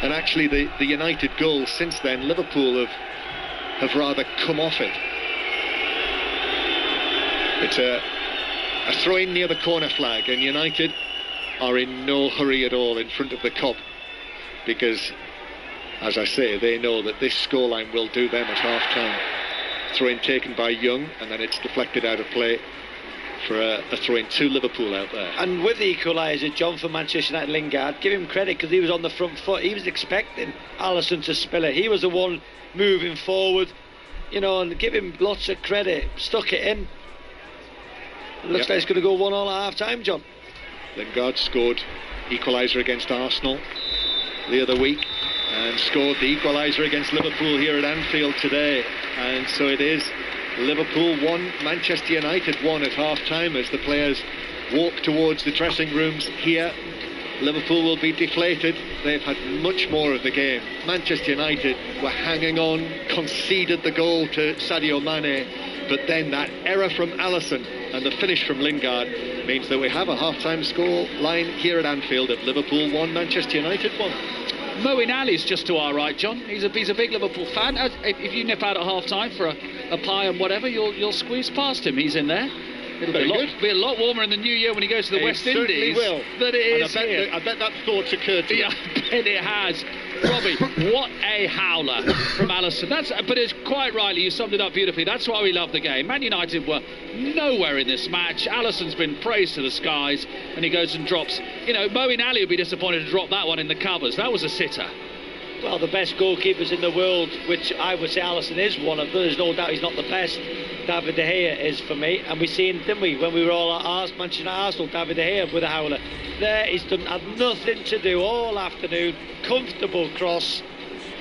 And actually the United goals since then, Liverpool have rather come off it. It's a throw-in near the corner flag, and United are in no hurry at all in front of the Kop, because, as I say, they know that this scoreline will do them at half-time. Throw-in taken by Young, and then it's deflected out of play for a throw-in to Liverpool out there. And with the equaliser, John, for Manchester United, Lingard, give him credit, because he was on the front foot. He was expecting Alisson to spill it. He was the one moving forward, and give him lots of credit. Stuck it in. Looks like it's going to go 1-1 at half-time, John. Lingard scored equaliser against Arsenal the other week, and scored the equaliser against Liverpool here at Anfield today. And so it is Liverpool 1, Manchester United 1 at half-time as the players walk towards the dressing rooms here. Liverpool will be deflated. They've had much more of the game. Manchester United were hanging on, conceded the goal to Sadio Mane, but then that error from Alisson and the finish from Lingard means that we have a half-time score line here at Anfield of Liverpool 1, Manchester United 1. Moeen Ali's just to our right, John. He's a big Liverpool fan. If you nip out at half-time for a pie and whatever, you'll squeeze past him. He's in there. It'll be a lot warmer in the new year when he goes to the West Indies. Will. Than it is here. I bet that thought's occurred to him. Yeah, I bet it has. Robbie, what a howler from Alisson. But it's quite rightly, you summed it up beautifully. That's why we love the game. Man United were nowhere in this match. Alisson's been praised to the skies, and he goes and drops. You know, Moeen Ali would be disappointed to drop that one in the covers. That was a sitter. Well, the best goalkeepers in the world, which I would say Alisson is one of them. There's no doubt he's not the best. David De Gea is for me, and we seen, didn't we, when we were all at Manchester Arsenal, David De Gea with a howler. There, he's had nothing to do all afternoon. Comfortable cross,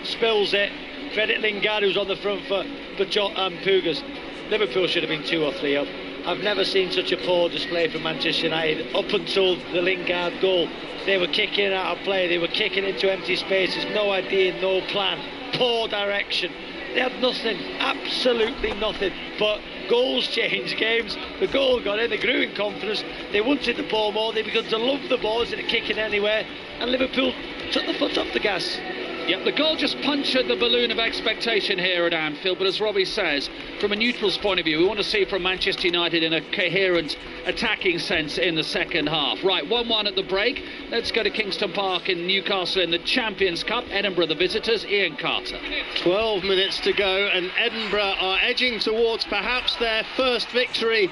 spills it. Credit Lingard, who's on the front foot, but Pugas. Liverpool should have been 2 or 3 up. I've never seen such a poor display from Manchester United up until the Lingard goal. They were kicking out of play, they were kicking into empty spaces, no idea, no plan, poor direction. They had nothing, absolutely nothing. But goals change games. The goal got in, they grew in confidence, they wanted the ball more, they began to love the ball instead of kicking anywhere, and Liverpool took the foot off the gas. Yep, the goal just punctured the balloon of expectation here at Anfield, but as Robbie says, from a neutral's point of view, we want to see from Manchester United in a coherent attacking sense in the second half. Right, 1-1 at the break. Let's go to Kingston Park in Newcastle in the Champions Cup. Edinburgh the visitors, Ian Carter. 12 minutes to go, and Edinburgh are edging towards perhaps their first victory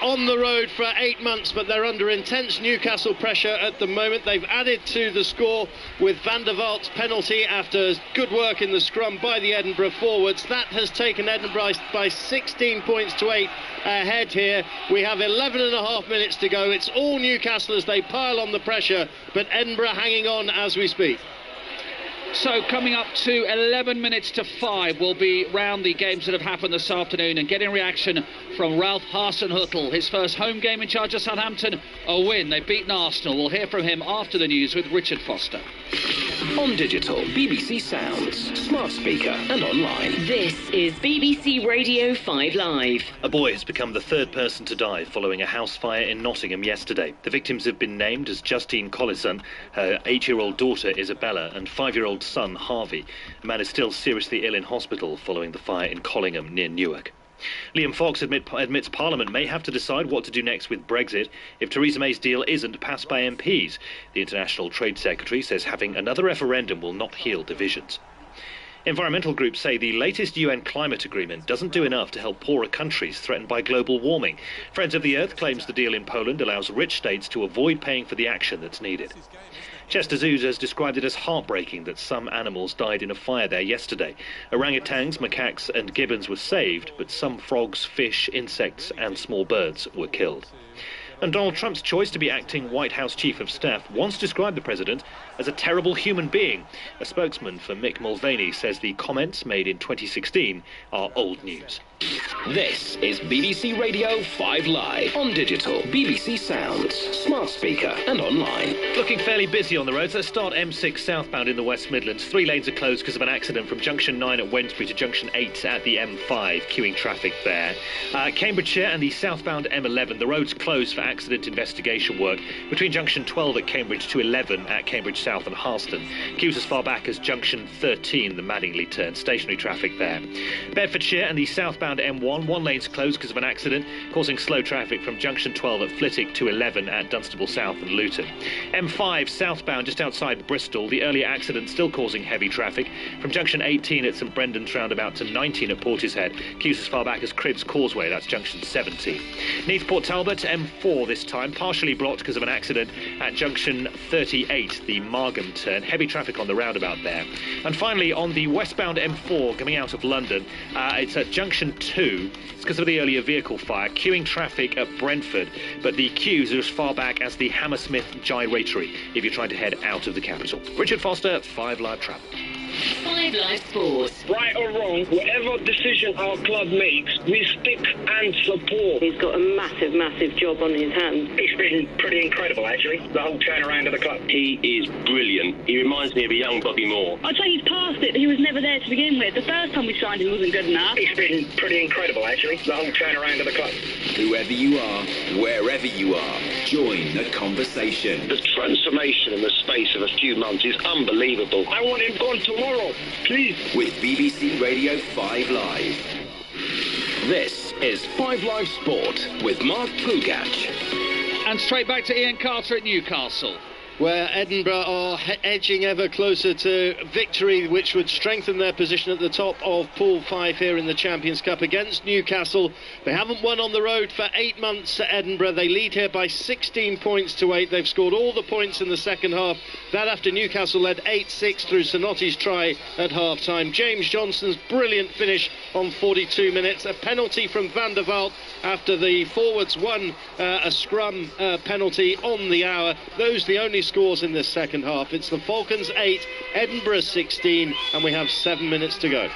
on the road for 8 months, but they're under intense Newcastle pressure at the moment. They've added to the score with Van der Vaart's penalty after good work in the scrum by the Edinburgh forwards. That has taken Edinburgh by 16 points to 8 ahead here. We have 11 and a half minutes to go. It's all Newcastle as they pile on the pressure, but Edinburgh hanging on as we speak. So coming up to 11 minutes to 5, we'll be round the games that have happened this afternoon and getting reaction from Ralph Hasenhüttl. His first home game in charge of Southampton, a win. They've beaten Arsenal. We'll hear from him after the news with Richard Foster. On digital, BBC Sounds, smart speaker and online. This is BBC Radio 5 Live. A boy has become the third person to die following a house fire in Nottingham yesterday. The victims have been named as Justine Collison, her 8-year-old daughter Isabella and 5-year-old son Harvey. The man is still seriously ill in hospital following the fire in Collingham near Newark. Liam Fox admits Parliament may have to decide what to do next with Brexit if Theresa May's deal isn't passed by MPs. The International Trade Secretary says having another referendum will not heal divisions. Environmental groups say the latest UN climate agreement doesn't do enough to help poorer countries threatened by global warming. Friends of the Earth claims the deal in Poland allows rich states to avoid paying for the action that's needed. Chester Zoos has described it as heartbreaking that some animals died in a fire there yesterday. Orangutans, macaques and gibbons were saved, but some frogs, fish, insects and small birds were killed. And Donald Trump's choice to be acting White House Chief of Staff once described the president as a terrible human being. A spokesman for Mick Mulvaney says the comments made in 2016 are old news. This is BBC Radio 5 Live. On digital, BBC Sounds, smart speaker and online. Looking fairly busy on the roads. Let's start M6 southbound in the West Midlands. 3 lanes are closed because of an accident from junction 9 at Wednesbury to junction 8 at the M5. Queuing traffic there. Cambridgeshire and the southbound M11. The road's closed for accident investigation work between junction 12 at Cambridge to 11 at Cambridge South and Harston. Queues as far back as junction 13, the Madingley turn. Stationary traffic there. Bedfordshire and the southbound M1. 1 lane's closed because of an accident, causing slow traffic from junction 12 at Flitwick to 11 at Dunstable South and Luton. M5 southbound just outside Bristol. The earlier accident still causing heavy traffic from junction 18 at St Brendan's roundabout to 19 at Portishead. Queues as far back as Cribbs Causeway, that's junction 17. Neath Port Talbot, M4 this time, partially blocked because of an accident at junction 38, the Margam turn. Heavy traffic on the roundabout there. And finally, on the westbound M4 coming out of London, it's at junction 2. It's because of the earlier vehicle fire. Queuing traffic at Brentford, but the queues are as far back as the Hammersmith Gyratory if you're trying to head out of the capital. Richard Foster, 5 Live Travel. 5 Live Sports. Right or wrong, whatever decision our club makes, we stick and support. He's got a massive, massive job on his hands. It's been pretty incredible, actually, the whole turnaround of the club. He is brilliant. He reminds me of a young Bobby Moore. I'd say he's past it. He was never there to begin with. The first time we signed him wasn't good enough. It's been pretty incredible, actually, the whole turnaround of the club. Whoever you are, wherever you are, join the conversation. The transformation in the space of a few months is unbelievable. I want him gone tomorrow, please. With BBC Radio 5 Live. This is 5 Live Sport with Mark Pugach. And straight back to Ian Carter at Newcastle, where Edinburgh are edging ever closer to victory, which would strengthen their position at the top of Pool 5 here in the Champions Cup against Newcastle. They haven't won on the road for 8 months at Edinburgh. They lead here by 16 points to 8. They've scored all the points in the second half. That after Newcastle led 8-6 through Sonotti's try at half-time. James Johnston's brilliant finish on 42 minutes. A penalty from Van der Vaart after the forwards won a scrum penalty on the hour. Those the only scores in this second half. It's the Falcons 8, Edinburgh 16, and we have 7 minutes to go.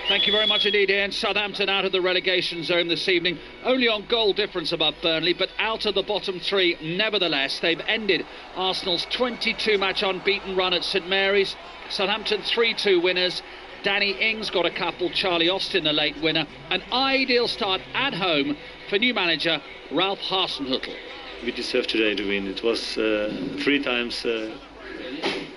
Thank you very much indeed, Ian. Southampton out of the relegation zone this evening, only on goal difference above Burnley, but out of the bottom three nevertheless. They've ended Arsenal's 22-match unbeaten run at St Mary's. Southampton 3-2 winners. Danny Ings got a couple, Charlie Austin the late winner. An ideal start at home for new manager Ralph Hasenhüttl. We deserved today to win. It was 3 times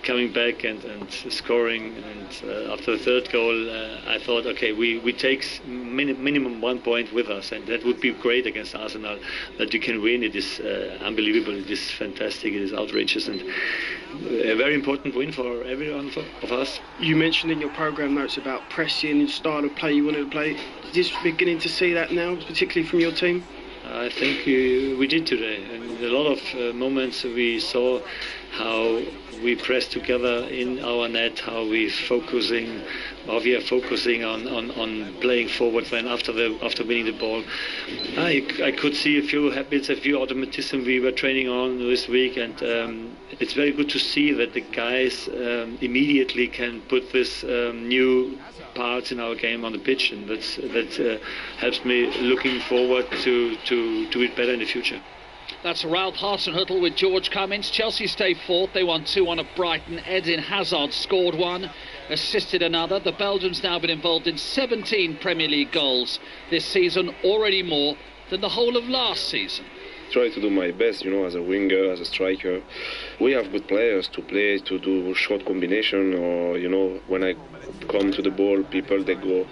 coming back and scoring, and after the third goal I thought, okay, we take minimum 1 point with us, and that would be great against Arsenal. That you can win, it is unbelievable, it is fantastic, it is outrageous, and a very important win for everyone of us. You mentioned in your programme notes about pressing and style of play you wanted to play. Is this beginning to see that now, particularly from your team? I think we did today. In a lot of moments we saw how we press together in our net, how we are focusing on playing forward when after winning the ball. I could see a few habits, a few automatism we were training on this week, and it's very good to see that the guys immediately can put this new parts in our game on the pitch, and that helps me looking forward to do it better in the future. That's Ralph Hasenhüttl with George Cummins. Chelsea stay fourth. They won 2-1 at Brighton. Eden Hazard scored one, assisted another. The Belgians now been involved in 17 Premier League goals this season, already more than the whole of last season. Try to do my best, as a winger, as a striker. We have good players to play, to do short combination, or, when I come to the ball, people, they go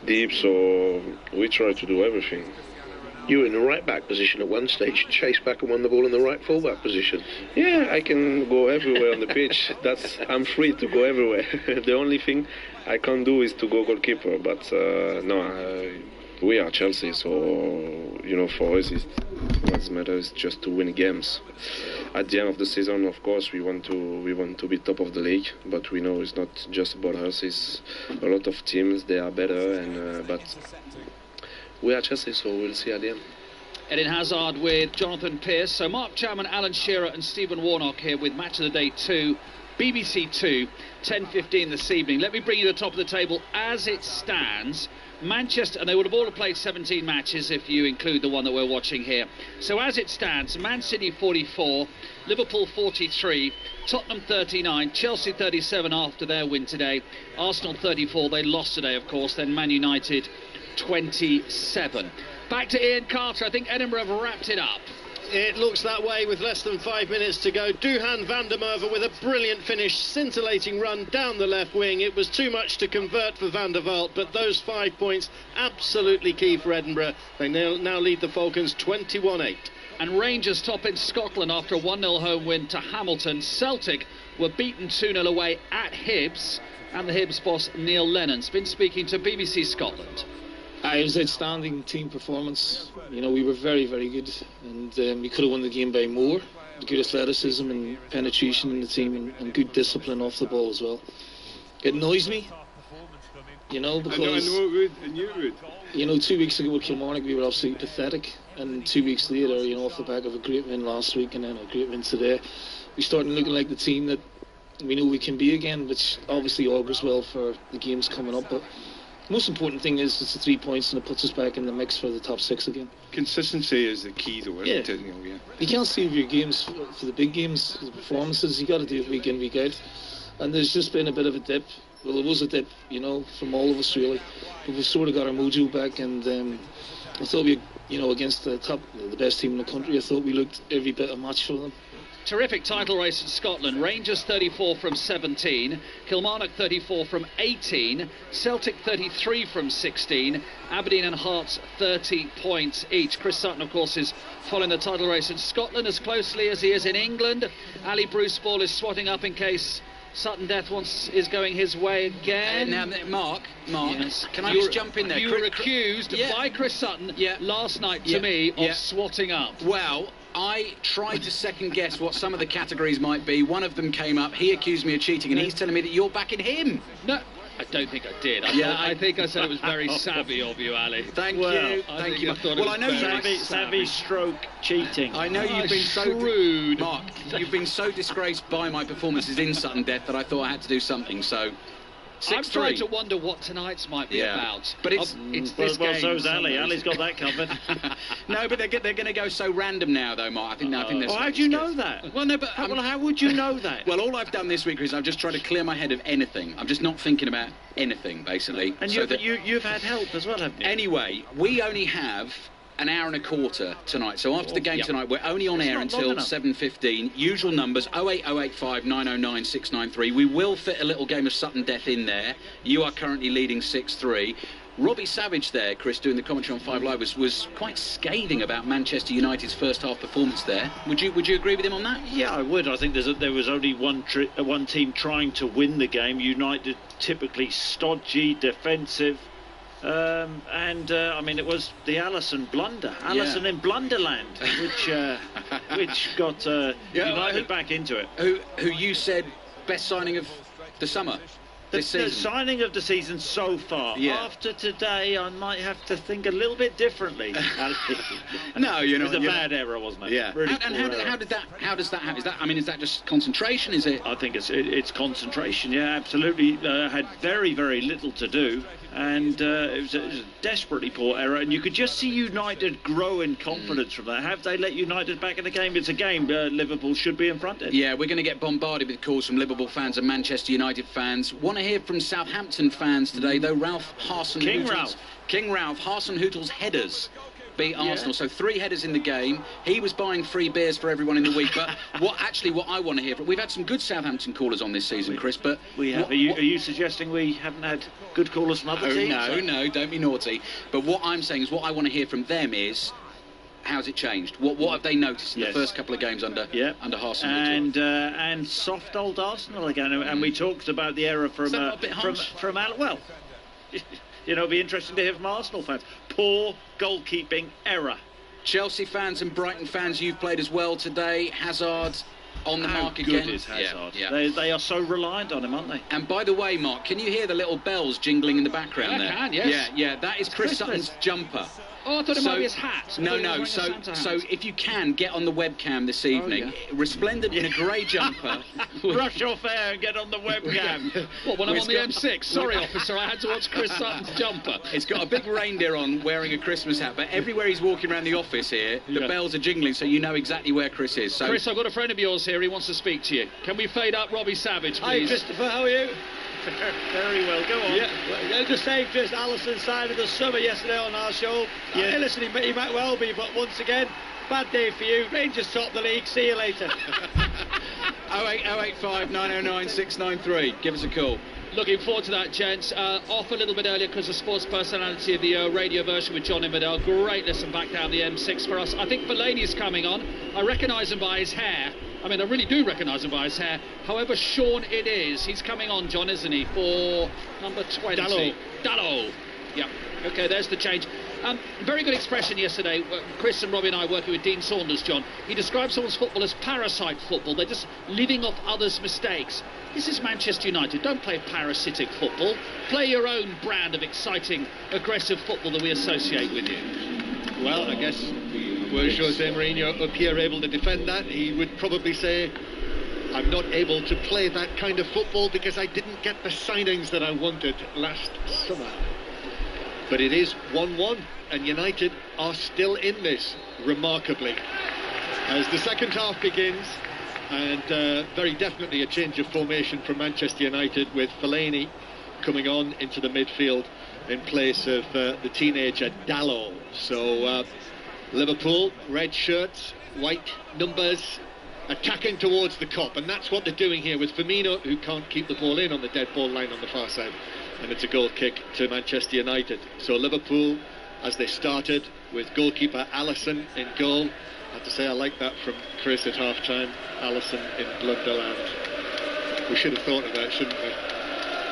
deep, so we try to do everything. You were in the right-back position at one stage, chased back and won the ball in the right full-back position. Yeah, I can go everywhere on the pitch. I'm free to go everywhere. The only thing I can't do is to go goalkeeper, but we are Chelsea, so, for us, what matters is just to win games. At the end of the season, of course, we want to be top of the league, but we know it's not just about us. It's a lot of teams, they are better, but we are Chelsea, so we'll see at the end. Eden Hazard with Jonathan Pearce. So Mark Chapman, Alan Shearer and Stephen Warnock here with Match of the Day 2, BBC 2, 10:15 this evening. Let me bring you to the top of the table as it stands. Manchester, and they would have all played 17 matches if you include the one that we're watching here. So as it stands, Man City 44, Liverpool 43, Tottenham 39, Chelsea 37 after their win today, Arsenal 34, they lost today of course, then Man United 27. Back to Ian Carter. I think Edinburgh have wrapped it up. It looks that way with less than 5 minutes to go. Duhan van der Merwe with a brilliant finish, scintillating run down the left wing. It was too much to convert for Van der Vaart, but those 5 points absolutely key for Edinburgh. They now lead the Falcons 21-8. And Rangers top in Scotland after a 1-0 home win to Hamilton. Celtic were beaten 2-0 away at Hibs, and the Hibs boss Neil Lennon's been speaking to BBC Scotland. It was outstanding team performance. We were very, very good, and we could have won the game by more. Good athleticism and penetration in the team, and good discipline off the ball as well. It annoys me, because I knew it would. 2 weeks ago with Kilmarnock we were absolutely pathetic, and 2 weeks later, off the back of a great win last week and then a great win today, we're starting looking like the team that we know we can be again, which obviously augurs well for the games coming up. But the most important thing is it's the 3 points, and it puts us back in the mix for the top 6 again. Consistency is the key to it. Yeah. You can't save your games for the big games, the performances. You got to do it week in, week out. And there's just been a bit of a dip. Well, it was a dip, from all of us really. But we've sort of got our mojo back, and I thought against the best team in the country, I thought we looked every bit a match for them. terrific title race in Scotland. Rangers 34 from 17, Kilmarnock 34 from 18, Celtic 33 from 16, Aberdeen and Hearts 30 points each. Chris Sutton, of course, is following the title race in Scotland as closely as he is in England. Ali Bruce Ball is swatting up in case Sutton Death is going his way again. Now, Mark, yes. Can I just jump in there? You were accused by Chris Sutton last night to me of swatting up. Well, I tried to second guess what some of the categories might be. One of them came up. He accused me of cheating, and he's telling me that you're backing him. No, I don't think I did. I think I said it was very savvy of you, Ali. Thank you. Thank you. Well, I know savvy stroke cheating. I know you've been so rude, Mark. You've been so disgraced by my performances in Sutton Death that I thought I had to do something. So. I'm trying to wonder what tonight's might be about. But it's this game. Well, so's Ali. Ali's got that covered. No, but they're going to go so random now, though, Mark. I think that's. How do you know that? Well, no, but how would you know that? Well, all I've done this week is I've just tried to clear my head of anything. I'm just not thinking about anything, basically. And you've had help as well, haven't you? Anyway, we only have an hour and a quarter tonight. So after the game tonight, we're only on air until 7:15. Usual numbers 08085 909 693. We will fit a little game of Sutton Death in there. You are currently leading 6-3. Robbie Savage there, Chris, doing the commentary on 5 Live, was quite scathing about Manchester United's first half performance there. Would you agree with him on that? Yeah, I would. I think there was only one team trying to win the game. United typically stodgy, defensive. I mean, it was the Alisson blunder, Alisson in Blunderland, which got United back into it. Who you said best signing of the summer? The signing of the season so far. Yeah. After today, I might have to think a little bit differently. No, it was a bad error, wasn't it? Yeah. Really how does that happen? Is that just concentration? Is it? I think it's concentration. Yeah, absolutely. Had very, very little to do, and it was a desperately poor error. And you could just see United grow in confidence from that. Have they let United back in the game? It's a game Liverpool should be in front of. Yeah, we're going to get bombarded with calls from Liverpool fans and Manchester United fans. Want to hear from Southampton fans today, though. Ralph Hasenhüttl's King Ralph Hasenhüttl's headers beat Arsenal, so 3 headers in the game. He was buying free beers for everyone in the week. But what I want to hear from, we've had some good Southampton callers on this season, Chris. But we have. Are you suggesting we haven't had good callers from other teams? No, don't be naughty. But what I'm saying is, what I want to hear from them is, how's it changed? What have they noticed in the first couple of games under Hasenhüttl? And soft old Arsenal again. And we talked about the error from well, it'll be interesting to hear from Arsenal fans. Poor goalkeeping error. Chelsea fans and Brighton fans, you've played as well today. Hazard on the mark again. How good is Hazard? Yeah. They are so reliant on him, aren't they? And by the way, Mark, can you hear the little bells jingling in the background there? I can, yes. Yeah, that is Chris Sutton's jumper. Oh, I thought it might be his hat. No. So if you can, get on the webcam this evening. Resplendent in a grey jumper. Brush off hair and get on the webcam. What, when I'm on the M6? Sorry, officer, I had to watch Chris Sutton's jumper. It's got a big reindeer on, wearing a Christmas hat, but everywhere he's walking around the office here, the bells are jingling, so you know exactly where Chris is. So, Chris, I've got a friend of yours here. He wants to speak to you. Can we fade up Robbie Savage, please? Hi, Christopher. How are you? Very well, go on. Yeah, just saying, just Alisson side of the summer yesterday on our show. Yeah. Hey, listen, he might well be, but once again, bad day for you. Rangers top the league. See you later. 08085 909 693. Give us a call. Looking forward to that, gents. Off a little bit earlier because of sports personality of the radio version with John Immerdale. Great listen back down the M6 for us. I think Fellaini's coming on. I recognise him by his hair. I mean, I really do recognise him by his hair. However shorn it is, he's coming on, John, isn't he, for number 20. Dalot. Yeah. OK, there's the change. Very good expression yesterday. Chris and Robbie and I working with Dean Saunders, John. He described someone's football as parasite football. They're just living off others' mistakes. This is Manchester United. Don't play parasitic football. Play your own brand of exciting, aggressive football that we associate with you. Well, I guess were Jose Mourinho up here able to defend that, he would probably say, I'm not able to play that kind of football because I didn't get the signings that I wanted last summer. But it is 1-1, and United are still in this, remarkably. As the second half begins, and very definitely a change of formation from Manchester United, with Fellaini coming on into the midfield in place of the teenager Dalot. So Liverpool, red shirts, white numbers, attacking towards the Kop, and that's what they're doing here with Firmino, who can't keep the ball in on the dead ball line on the far side, and it's a goal kick to Manchester United. So Liverpool, as they started with goalkeeper Alisson in goal. I have to say I like that from Chris at half-time. Alisson in Blunderland. We should have thought of that, shouldn't we?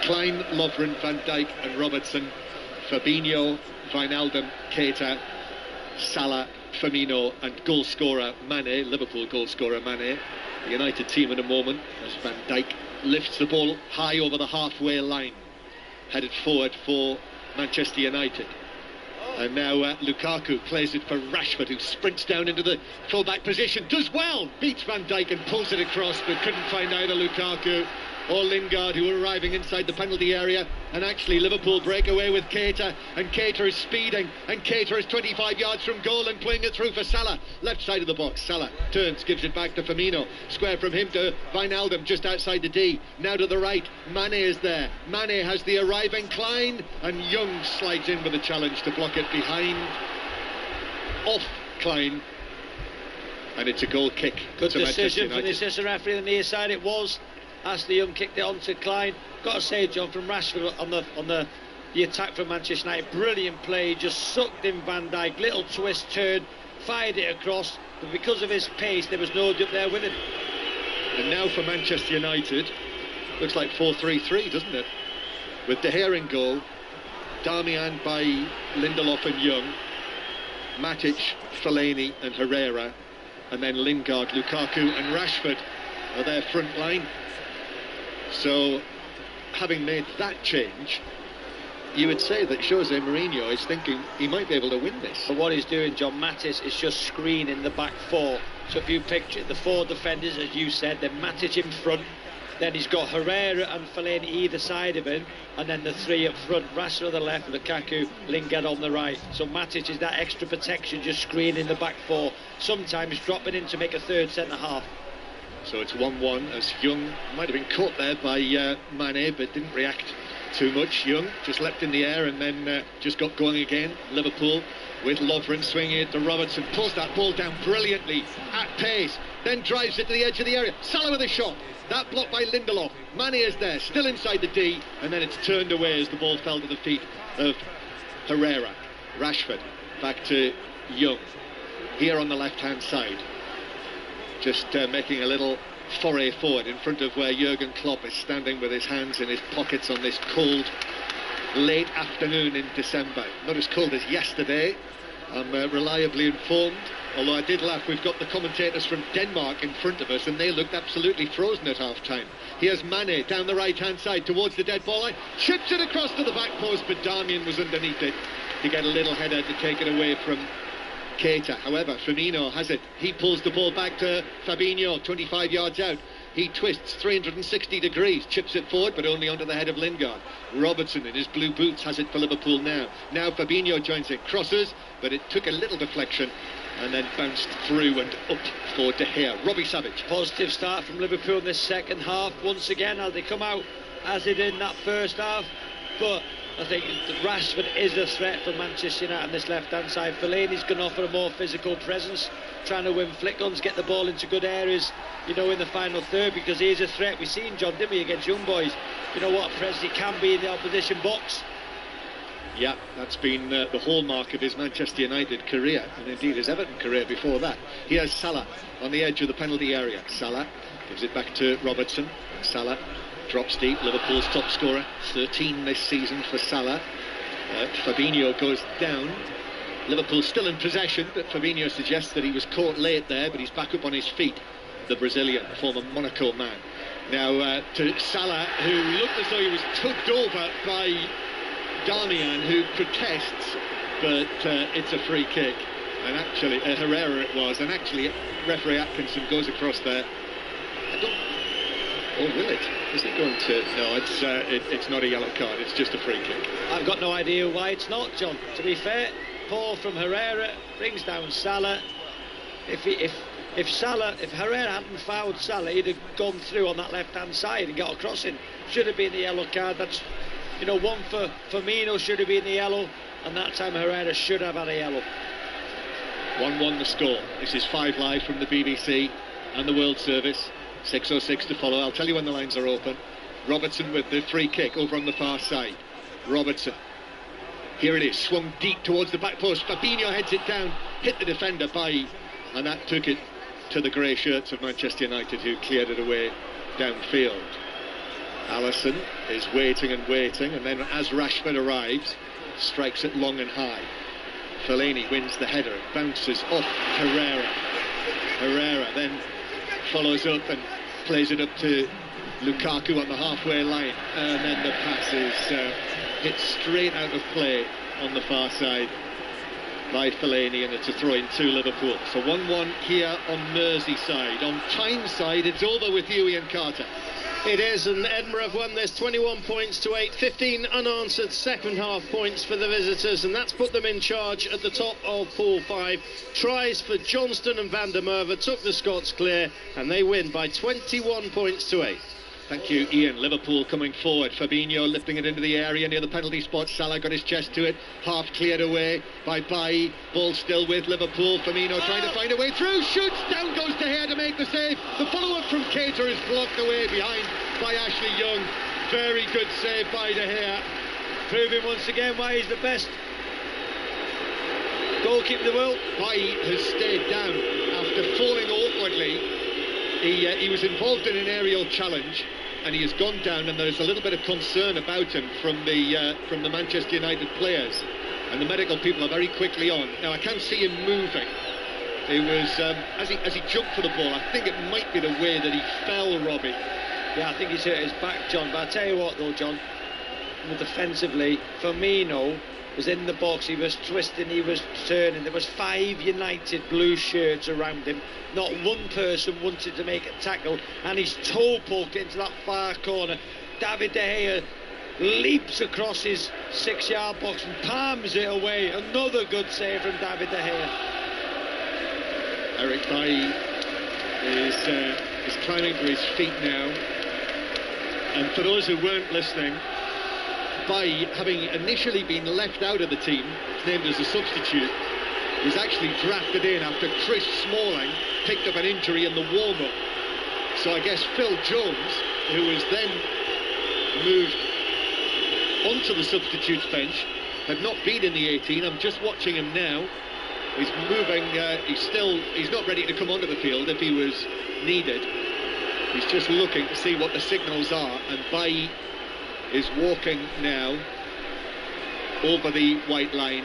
Klein, Lovren, Van Dijk and Robertson, Fabinho, Wijnaldum, Keita, Salah, Firmino and goal scorer Mane, Liverpool goal scorer Mane. The United team in a moment as Van Dijk lifts the ball high over the halfway line, headed forward for Manchester United. And now Lukaku plays it for Rashford, who sprints down into the full-back position, does well, beats Van Dijk and pulls it across, but couldn't find either Lukaku or Lingard, who were arriving inside the penalty area. And actually Liverpool break away with Keita, and Keita is speeding, and Keita is 25 yards from goal and playing it through for Salah, left side of the box. Salah turns, gives it back to Firmino, square from him to Wijnaldum just outside the D. Now to the right, Mane is there, Mane has the arriving Klein, and Young slides in with a challenge to block it behind, off Klein, and it's a goal kick. Good decision from the assistant referee on the near side. It was Ashley Young kicked it onto Klein. Got to say, John, from Rashford on the attack from Manchester United, brilliant play, just sucked in Van Dijk, little twist turn, fired it across, but because of his pace there was nobody up there with him. And now for Manchester United, looks like 4-3-3, doesn't it? With De Gea in goal, Darmian by Lindelof and Young, Matic, Fellaini and Herrera, and then Lingard, Lukaku and Rashford are their front line. So, having made that change, you would say that Jose Mourinho is thinking he might be able to win this. But what he's doing, John, Matic is just screening the back four. So if you picture the four defenders, as you said, then Matic in front, then he's got Herrera and Fellaini either side of him, and then the three up front, Rashford on the left, Lukaku, Lingard on the right. So Matic is that extra protection, just screening the back four, sometimes dropping in to make a third centre-half. So it's 1-1 as Young might have been caught there by Mane, but didn't react too much. Young just leapt in the air and then just got going again. Liverpool with Lovren swinging it to Robertson, pulls that ball down brilliantly at pace, then drives it to the edge of the area. Salah with a shot, that blocked by Lindelof. Mane is there, still inside the D, and then it's turned away as the ball fell to the feet of Herrera. Rashford back to Young here on the left hand side, just making a little foray forward in front of where Jurgen Klopp is standing with his hands in his pockets on this cold late afternoon in December. Not as cold as yesterday, I'm reliably informed, although I did laugh. We've got the commentators from Denmark in front of us and they looked absolutely frozen at half time. Here's Mane down the right hand side towards the dead ball line, chips it across to the back post, but Darmian was underneath it to get a little header to take it away from Keita. However, Firmino has it. He pulls the ball back to Fabinho, 25 yards out. He twists 360 degrees, chips it forward, but only onto the head of Lingard. Robertson in his blue boots has it for Liverpool now. Now Fabinho joins it, crosses, but it took a little deflection and then bounced through and up for De Gea. Robbie Savage. Positive start from Liverpool in this second half. Once again, as they come out as they did in that first half, but I think Rashford is a threat for Manchester United on this left-hand side. Fellaini's going to offer a more physical presence, trying to win flick guns, get the ball into good areas, you know, in the final third, because he is a threat. We've seen John, didn't we, against Young Boys, you know what a presence he can be in the opposition box. Yeah, that's been the hallmark of his Manchester United career, and indeed his Everton career before that. Here's Salah on the edge of the penalty area. Salah gives it back to Robertson. Salah drops deep, Liverpool's top scorer, 13 this season for Salah. Fabinho goes down. Liverpool still in possession, but Fabinho suggests that he was caught late there, but he's back up on his feet, the Brazilian, former Monaco man. Now to Salah, who looked as though he was tugged over by Darmian, who protests, but it's a free kick. And actually, Herrera it was, and actually referee Atkinson goes across there. Or will it? Is it going to? No, it's not a yellow card. It's just a free kick. I've got no idea why it's not, John. To be fair, Paul from Herrera brings down Salah. If Herrera hadn't fouled Salah, he'd have gone through on that left-hand side and got a crossing. Should have been the yellow card. That's, you know, one for Firmino should have been the yellow, and that time Herrera should have had a yellow. 1-1 the score. This is 5 Live from the BBC. and the World Service. 6:06 to follow. I'll tell you when the lines are open. Robertson with the free kick over on the far side. Robertson. Here it is, swung deep towards the back post. Fabinho heads it down, hit the defender by, and that took it to the grey shirts of Manchester United, who cleared it away downfield. Alisson is waiting, and then as Rashford arrives, strikes it long and high. Fellaini wins the header, bounces off Herrera. Herrera then follows up and plays it up to Lukaku on the halfway line, and then the pass is hit straight out of play on the far side by Fellaini, and it's a throw-in to Liverpool. So 1-1 here on Merseyside. On Tyneside, it's over with you, Ian Carter. It is, and Edinburgh have won this 21 points to 8, 15 unanswered second half points for the visitors, and that's put them in charge at the top of Pool 5. Tries for Johnston and Van der Merwe took the Scots clear, and they win by 21 points to 8. Thank you, Ian. Liverpool coming forward. Fabinho lifting it into the area near the penalty spot. Salah got his chest to it. Half cleared away by Bailly. Ball still with Liverpool. Firmino trying to find a way through. Shoots. Down goes De Gea to make the save. The follow-up from Keita is blocked away behind by Ashley Young. Very good save by De Gea. Proving once again why he's the best goalkeeper in the world. Bailly has stayed down after falling awkwardly. He was involved in an aerial challenge, and he has gone down, and there's a little bit of concern about him from the Manchester United players, and the medical people are very quickly on. Now I can't see him moving. It was as he jumped for the ball. I think it might be the way that he fell, Robbie. Yeah, I think he's hurt his back, John. But I tell you what, though, John, defensively, Firmino was in the box, he was twisting, he was turning. There was 5 United blue shirts around him. Not one person wanted to make a tackle, and his toe poked into that far corner. David De Gea leaps across his 6-yard box and palms it away. Another good save from David De Gea. Eric Bailly is climbing to his feet now, and for those who weren't listening, Bailly, having initially been left out of the team, named as a substitute, was actually drafted in after Chris Smalling picked up an injury in the warm-up. So I guess Phil Jones, who was then moved onto the substitutes bench, had not been in the 18. I'm just watching him now. He's moving, he's not ready to come onto the field if he was needed. He's just looking to see what the signals are, and Bailly is walking now over the white line,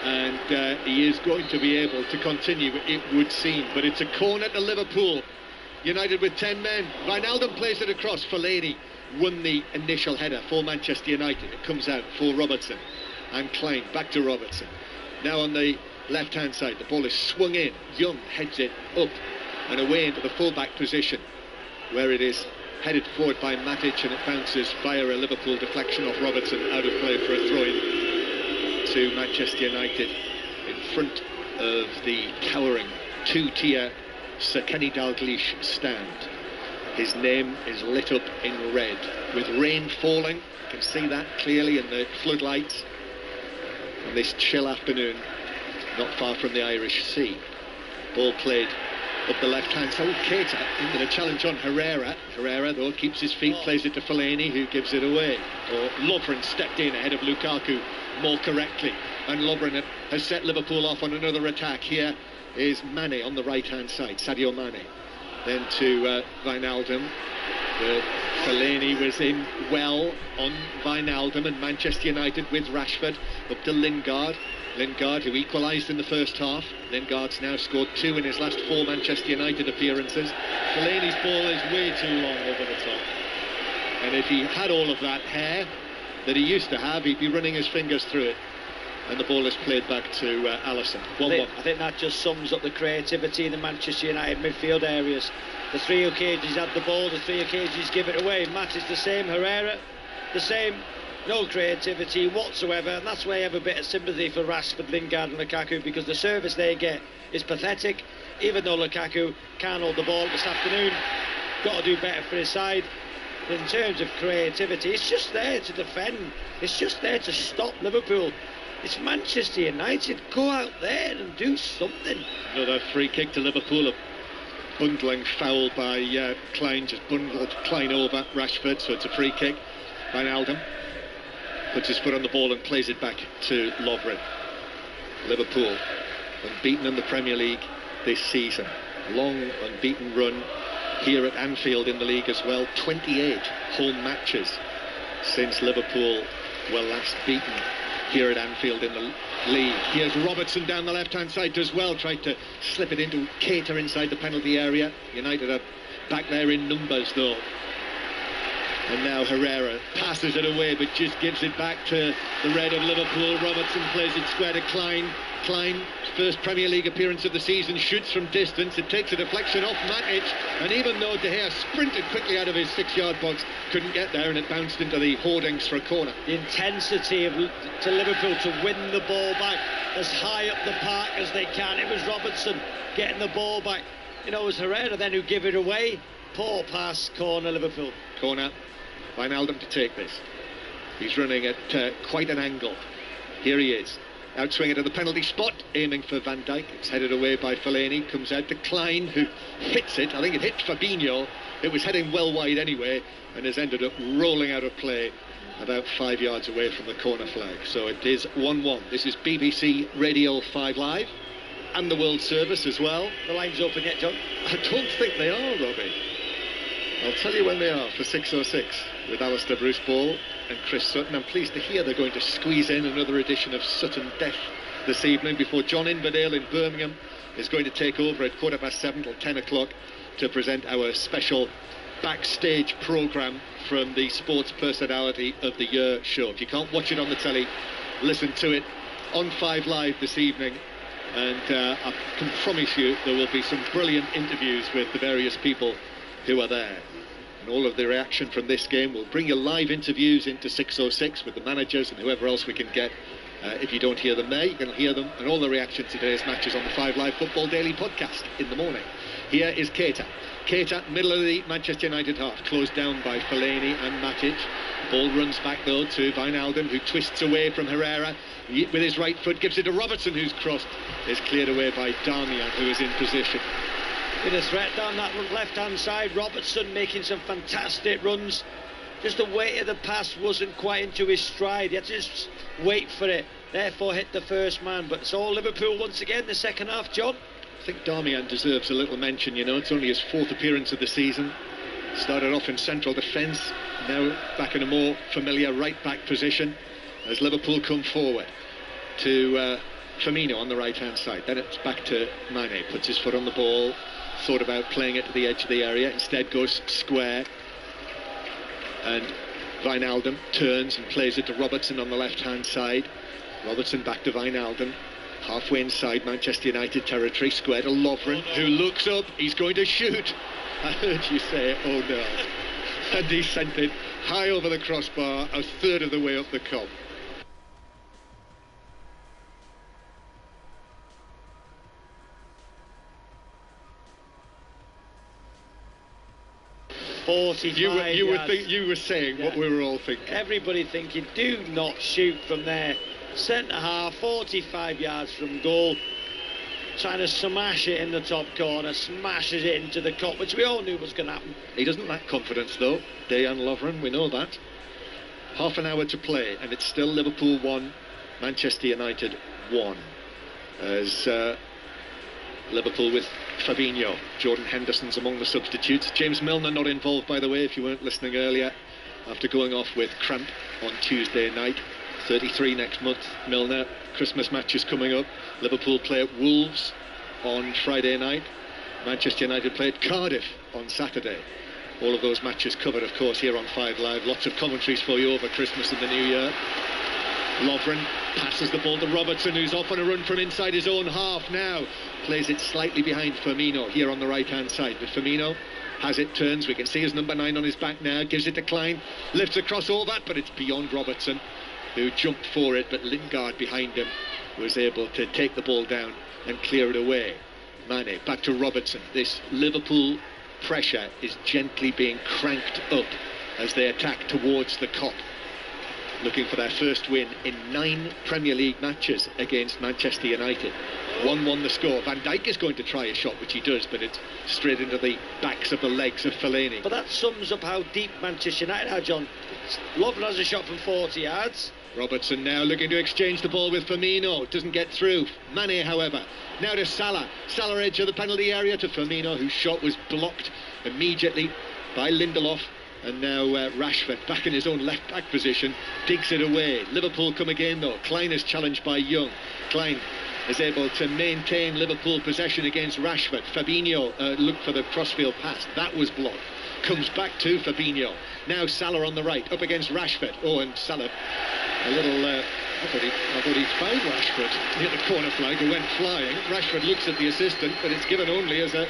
and he is going to be able to continue, it would seem. But it's a corner to Liverpool. United with 10 men. Wijnaldum plays it across. Fellaini won the initial header for Manchester United. It comes out for Robertson, and Klein back to Robertson. Now on the left-hand side, the ball is swung in. Young heads it up and away into the full-back position, where it is headed forward by Matic, and it bounces via a Liverpool deflection off Robertson, out of play for a throw-in to Manchester United in front of the towering 2-tier Sir Kenny Dalglish stand. His name is lit up in red with rain falling. You can see that clearly in the floodlights on this chill afternoon not far from the Irish Sea. Ball played up the left-hand side. Keita into the challenge on Herrera. Herrera, though, keeps his feet, plays it to Fellaini, who gives it away. Or Lovren stepped in ahead of Lukaku more correctly, and Lovren has set Liverpool off on another attack. Here is Mane on the right-hand side, Sadio Mane. Then to Wijnaldum. Fellaini was in well on Wijnaldum, and Manchester United with Rashford up to Lingard. Lingard, who equalised in the first half. Lingard's now scored 2 in his last 4 Manchester United appearances. Fellaini's ball is way too long over the top, and if he had all of that hair that he used to have, he'd be running his fingers through it. And the ball is played back to Alisson. 1-1. I think that just sums up the creativity in the Manchester United midfield areas. The 3 occasions had the ball, the 3 occasions give it away. Matt is the same, Herrera the same. No creativity whatsoever, and that's why I have a bit of sympathy for Rashford, Lingard and Lukaku, because the service they get is pathetic. Even though Lukaku can't hold the ball this afternoon, got to do better for his side. But in terms of creativity, it's just there to defend. It's just there to stop Liverpool. It's Manchester United. Go out there and do something. Another free kick to Liverpool. bundling foul by Klein, just bundled Klein over Rashford, so it's a free kick. Wijnaldum puts his foot on the ball and plays it back to Lovren. Liverpool unbeaten in the Premier League this season. Long unbeaten run here at Anfield in the league as well. 28 home matches since Liverpool were last beaten here at Anfield in the league. Here's Robertson down the left-hand side, does well, tried to slip it into Keita inside the penalty area. United are back there in numbers though. And now Herrera passes it away but just gives it back to the red of Liverpool. Robertson plays it square to Klein. Klein, first Premier League appearance of the season, shoots from distance. It takes a deflection off Matic, and even though De Gea sprinted quickly out of his 6-yard box, couldn't get there, and it bounced into the hoardings for a corner. The intensity to Liverpool to win the ball back as high up the park as they can. It was Robertson getting the ball back. You know, it was Herrera then who gave it away. Poor pass, corner Liverpool. Corner, Wijnaldum to take this. He's running at quite an angle. Here he is. Outswinging to the penalty spot, aiming for Van Dijk. It's headed away by Fellaini. Comes out to Klein, who hits it. I think it hit Fabinho. It was heading well wide anyway, and has ended up rolling out of play about 5 yards away from the corner flag. So it is 1-1. This is BBC Radio 5 Live, and the World Service as well. The line's open yet, John? I don't think they are, Robbie. I'll tell you when they are for 6:06 with Alistair Bruce Ball and Chris Sutton. I'm pleased to hear they're going to squeeze in another edition of Sutton Death this evening before John Inverdale in Birmingham is going to take over at 7:15 till 10 o'clock to present our special backstage programme from the Sports Personality of the Year show. If you can't watch it on the telly, listen to it on 5 Live this evening, and I can promise you there will be some brilliant interviews with the various people who are there. And all of the reaction from this game, will bring you live interviews into 6:06 with the managers and whoever else we can get. If you don't hear them there, you can hear them and all the reaction to today's matches on the 5 Live Football Daily podcast in the morning. Here is Keita. Keita, middle of the Manchester United half, closed down by Fellaini and Matic. Ball runs back though to Wijnaldum, who twists away from Herrera with his right foot, gives it to Robertson, who's crossed, is cleared away by Darmian, who is in position. With a threat down that left-hand side, Robertson making some fantastic runs. Just the weight of the pass wasn't quite into his stride. He had to just wait for it, therefore hit the first man. But it's all Liverpool once again, the second half, John. I think Darmian deserves a little mention, you know. It's only his 4th appearance of the season. Started off in central defence, now back in a more familiar right-back position as Liverpool come forward to Firmino on the right-hand side. Then it's back to Mane, puts his foot on the ball, thought about playing it to the edge of the area, instead goes square, and Wijnaldum turns and plays it to Robertson on the left-hand side. Robertson back to Wijnaldum, halfway inside Manchester United territory, square to Lovren, who looks up, he's going to shoot. I heard you say, oh no. And he sent it high over the crossbar, a third of the way up the Kop. You were saying what we were all thinking. Everybody thinking, do not shoot from there. Centre half, 45 yards from goal, trying to smash it in the top corner, smashes it into the Kop, which we all knew was going to happen. He doesn't lack confidence though, Dejan Lovren, we know that. Half an hour to play, and it's still Liverpool 1, Manchester United 1. As Liverpool with Fabinho, Jordan Henderson's among the substitutes. James Milner not involved, by the way, if you weren't listening earlier, after going off with cramp on Tuesday night. 33 next month, Milner. Christmas matches coming up. Liverpool play at Wolves on Friday night. Manchester United play at Cardiff on Saturday. All of those matches covered, of course, here on 5 Live. Lots of commentaries for you over Christmas and the New Year. Lovren passes the ball to Robertson, who's off on a run from inside his own half now. Plays it slightly behind Firmino here on the right-hand side. But Firmino has it, turns. We can see his number 9 on his back now. Gives it to Klein. Lifts across all that, but it's beyond Robertson, who jumped for it. But Lingard behind him was able to take the ball down and clear it away. Mane back to Robertson. This Liverpool pressure is gently being cranked up as they attack towards the Kop. looking for their first win in 9 Premier League matches against Manchester United. 1-1 the score. Van Dijk is going to try a shot, which he does, but it's straight into the backs of the legs of Fellaini. But that sums up how deep Manchester United are, John. Lovren has a shot from 40 yards. Robertson now looking to exchange the ball with Firmino. Doesn't get through. Mane, however. Now to Salah. Salah edge of the penalty area to Firmino, whose shot was blocked immediately by Lindelof. And now Rashford, back in his own left-back position, digs it away. Liverpool come again, though. Klein is challenged by Young. Klein is able to maintain Liverpool possession against Rashford. Fabinho looked for the crossfield pass. That was blocked. Comes back to Fabinho. Now Salah on the right, up against Rashford. Oh, and Salah, a little... I thought he'd fouled Rashford near the corner flag and went flying. Rashford looks at the assistant, but it's given only as a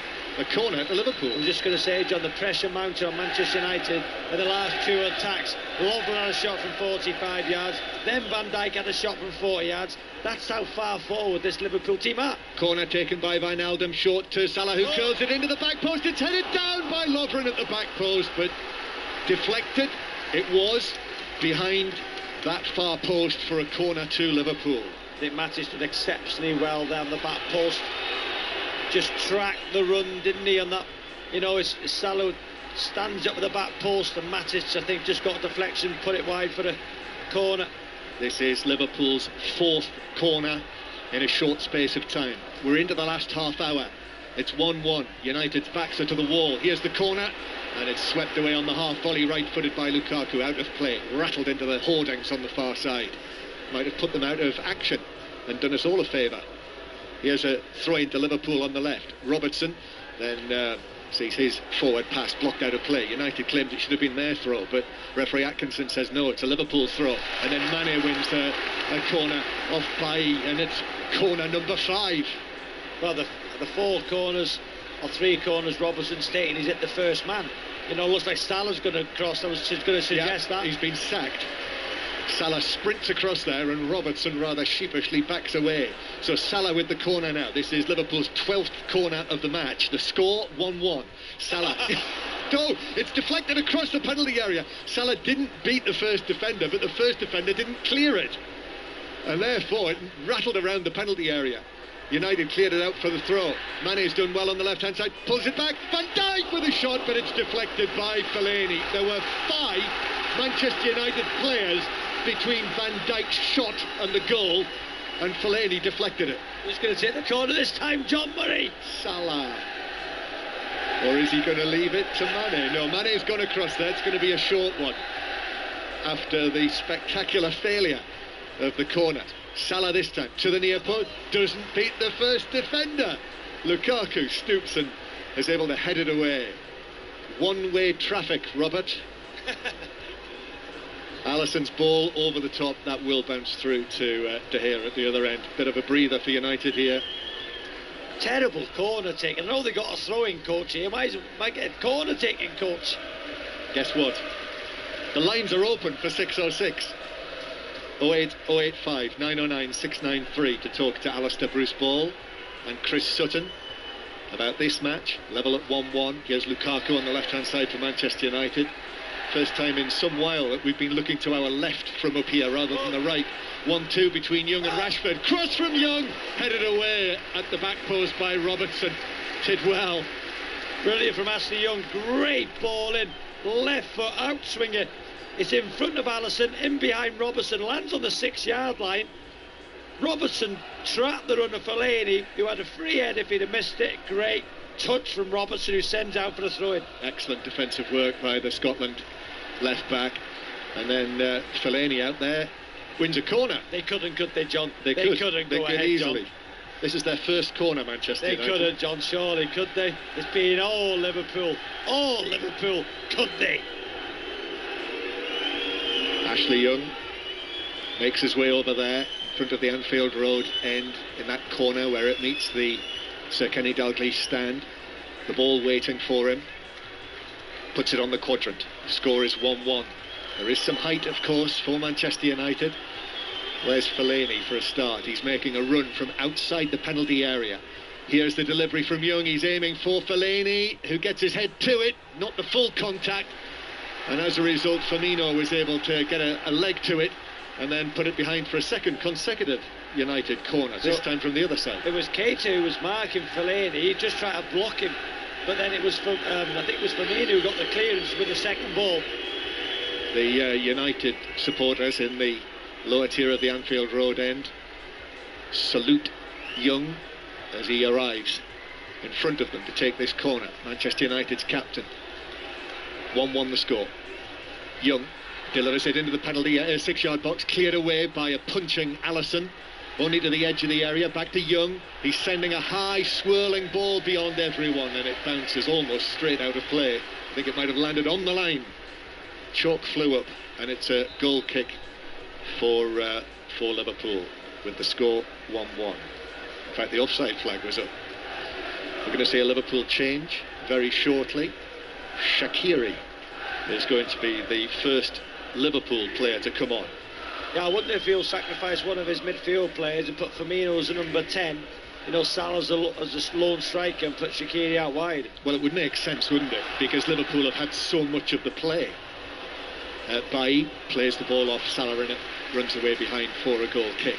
corner to Liverpool. I'm just going to say, John, the pressure mounted on Manchester United in the last 2 attacks. Lovren had a shot from 45 yards, then Van Dijk had a shot from 40 yards. That's how far forward this Liverpool team are. Corner taken by Wijnaldum, short to Salah, who curls it into the back post. It's headed down by Lovren at the back post, but deflected. It was behind that far post for a corner to Liverpool. I think Matic did exceptionally well down the back post. Just tracked the run, didn't he, on that? You know, Salah stands up with the back post, and Matic, I think, just got a deflection, put it wide for a corner. This is Liverpool's 4th corner in a short space of time. We're into the last half hour. It's 1-1. United's backs are to the wall. Here's the corner, and it's swept away on the half volley, right-footed by Lukaku, out of play, rattled into the hoardings on the far side. Might have put them out of action and done us all a favour. Here's a throw into Liverpool on the left. Robertson then sees his forward pass blocked out of play. United claimed it should have been their throw, but referee Atkinson says no, it's a Liverpool throw. And then Mane wins a corner off by, and it's corner number 5. Well, the 4 corners, or 3 corners, Robertson's taking, he's hit the first man. You know, looks like Salah's going to cross. I was just going to suggest that. He's been sacked. Salah sprints across there, and Robertson rather sheepishly backs away. So Salah with the corner now. This is Liverpool's 12th corner of the match. The score 1-1. Salah. No, it's deflected across the penalty area. Salah didn't beat the first defender, but the first defender didn't clear it, and therefore it rattled around the penalty area. United cleared it out for the throw. Mane's done well on the left-hand side, pulls it back. Van Dijk with a shot, but it's deflected by Fellaini. There were 5 Manchester United players between Van Dijk's shot and the goal, and Fellaini deflected it. Who's going to take the corner this time? John Murray. Salah. Or is he going to leave it to Mane? No, Mane's gone across there. It's going to be a short one after the spectacular failure of the corner. Salah this time to the near post, doesn't beat the first defender. Lukaku stoops and is able to head it away. One-way traffic, Robert. Alisson's ball over the top, that will bounce through to De Gea at the other end. Bit of a breather for United here. Terrible corner taking. I know they got a throwing coach here. Might get a corner taking coach. Guess what? The lines are open for 606. 08085 909 693 to talk to Alistair Bruce Ball and Chris Sutton about this match. Level at 1-1. Here's Lukaku on the left-hand side for Manchester United. First time in some while that we've been looking to our left from up here rather than the right. 1-2 between Young and Rashford. Cross from Young, headed away at the back post by Robertson. Did well. Brilliant from Ashley Young. Great ball in. Left foot outswinger. It's in front of Alisson, in behind Robertson. Lands on the 6-yard line. Robertson trapped the runner Fellaini, who had a free head if he'd have missed it. Great touch from Robertson, who sends out for the throw-in. Excellent defensive work by the Scotland left back. And then Fellaini out there wins a corner. They couldn't, could they, John? They couldn't go ahead, easily. John. This is their first corner, Manchester United. They couldn't, John, surely, could they? It's been all Liverpool, could they? Ashley Young makes his way over there in front of the Anfield Road end, in that corner where it meets the Sir Kenny Dalglish stand. The ball waiting for him. Puts it on the quadrant. The score is 1-1. There is some height, of course, for Manchester United. Where's Fellaini for a start? He's making a run from outside the penalty area. Here's the delivery from Young. He's aiming for Fellaini, who gets his head to it. Not the full contact. and as a result Firmino was able to get a leg to it and then put it behind for a second consecutive United corner, this time from the other side. It was Keita who was marking Fellaini. He just tried to block him, but then it was I think it was Firmino who got the clearance with the second ball. The United supporters in the lower tier of the Anfield Road end salute Young as he arrives in front of them to take this corner. Manchester United's captain. 1-1 the score. Young delivers it into the penalty 6-yard box, cleared away by a punching Alisson, only to the edge of the area. Back to Young. He's sending a high swirling ball beyond everyone, and it bounces almost straight out of play. I think it might have landed on the line. Chalk flew up, and it's a goal kick for Liverpool, with the score 1-1. In fact, the offside flag was up. We're going to see a Liverpool change very shortly. Shaqiri is going to be the first Liverpool player to come on. Yeah, I wonder if he'll sacrifice one of his midfield players and put Firmino as a number 10. You know, Salah as a lone striker and put Shaqiri out wide. Well, it would make sense, wouldn't it? Because Liverpool have had so much of the play. Bailly plays the ball off Salah and it runs away behind for a goal kick.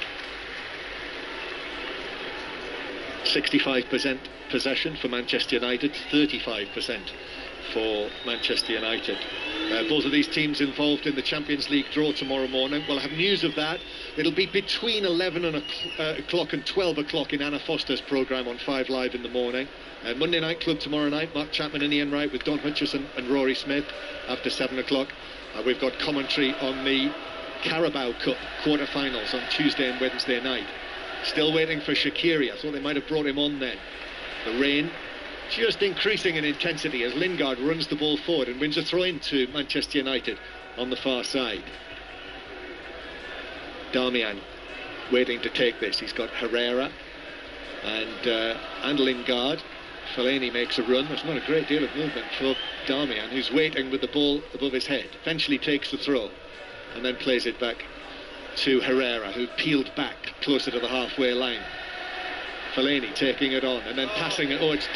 65% possession for Manchester United, 35% for Manchester United. Both of these teams involved in the Champions League draw tomorrow morning. We'll have news of that. It'll be between 11 o'clock and 12 o'clock in Anna Foster's programme on 5 Live in the morning. Monday Night Club tomorrow night, Mark Chapman and Ian Wright with Don Hutchison and Rory Smith after 7 o'clock. We've got commentary on the Carabao Cup quarter-finals on Tuesday and Wednesday night. Still waiting for Shaqiri. I thought they might have brought him on then. The rain just increasing in intensity as Lingard runs the ball forward and wins a throw-in to Manchester United on the far side. Darmian waiting to take this. He's got Herrera and Lingard. Fellaini makes a run. There's not a great deal of movement for Darmian, who's waiting with the ball above his head. Eventually takes the throw and then plays it back to Herrera, who peeled back closer to the halfway line. Fellaini taking it on and then passing it. Oh, it's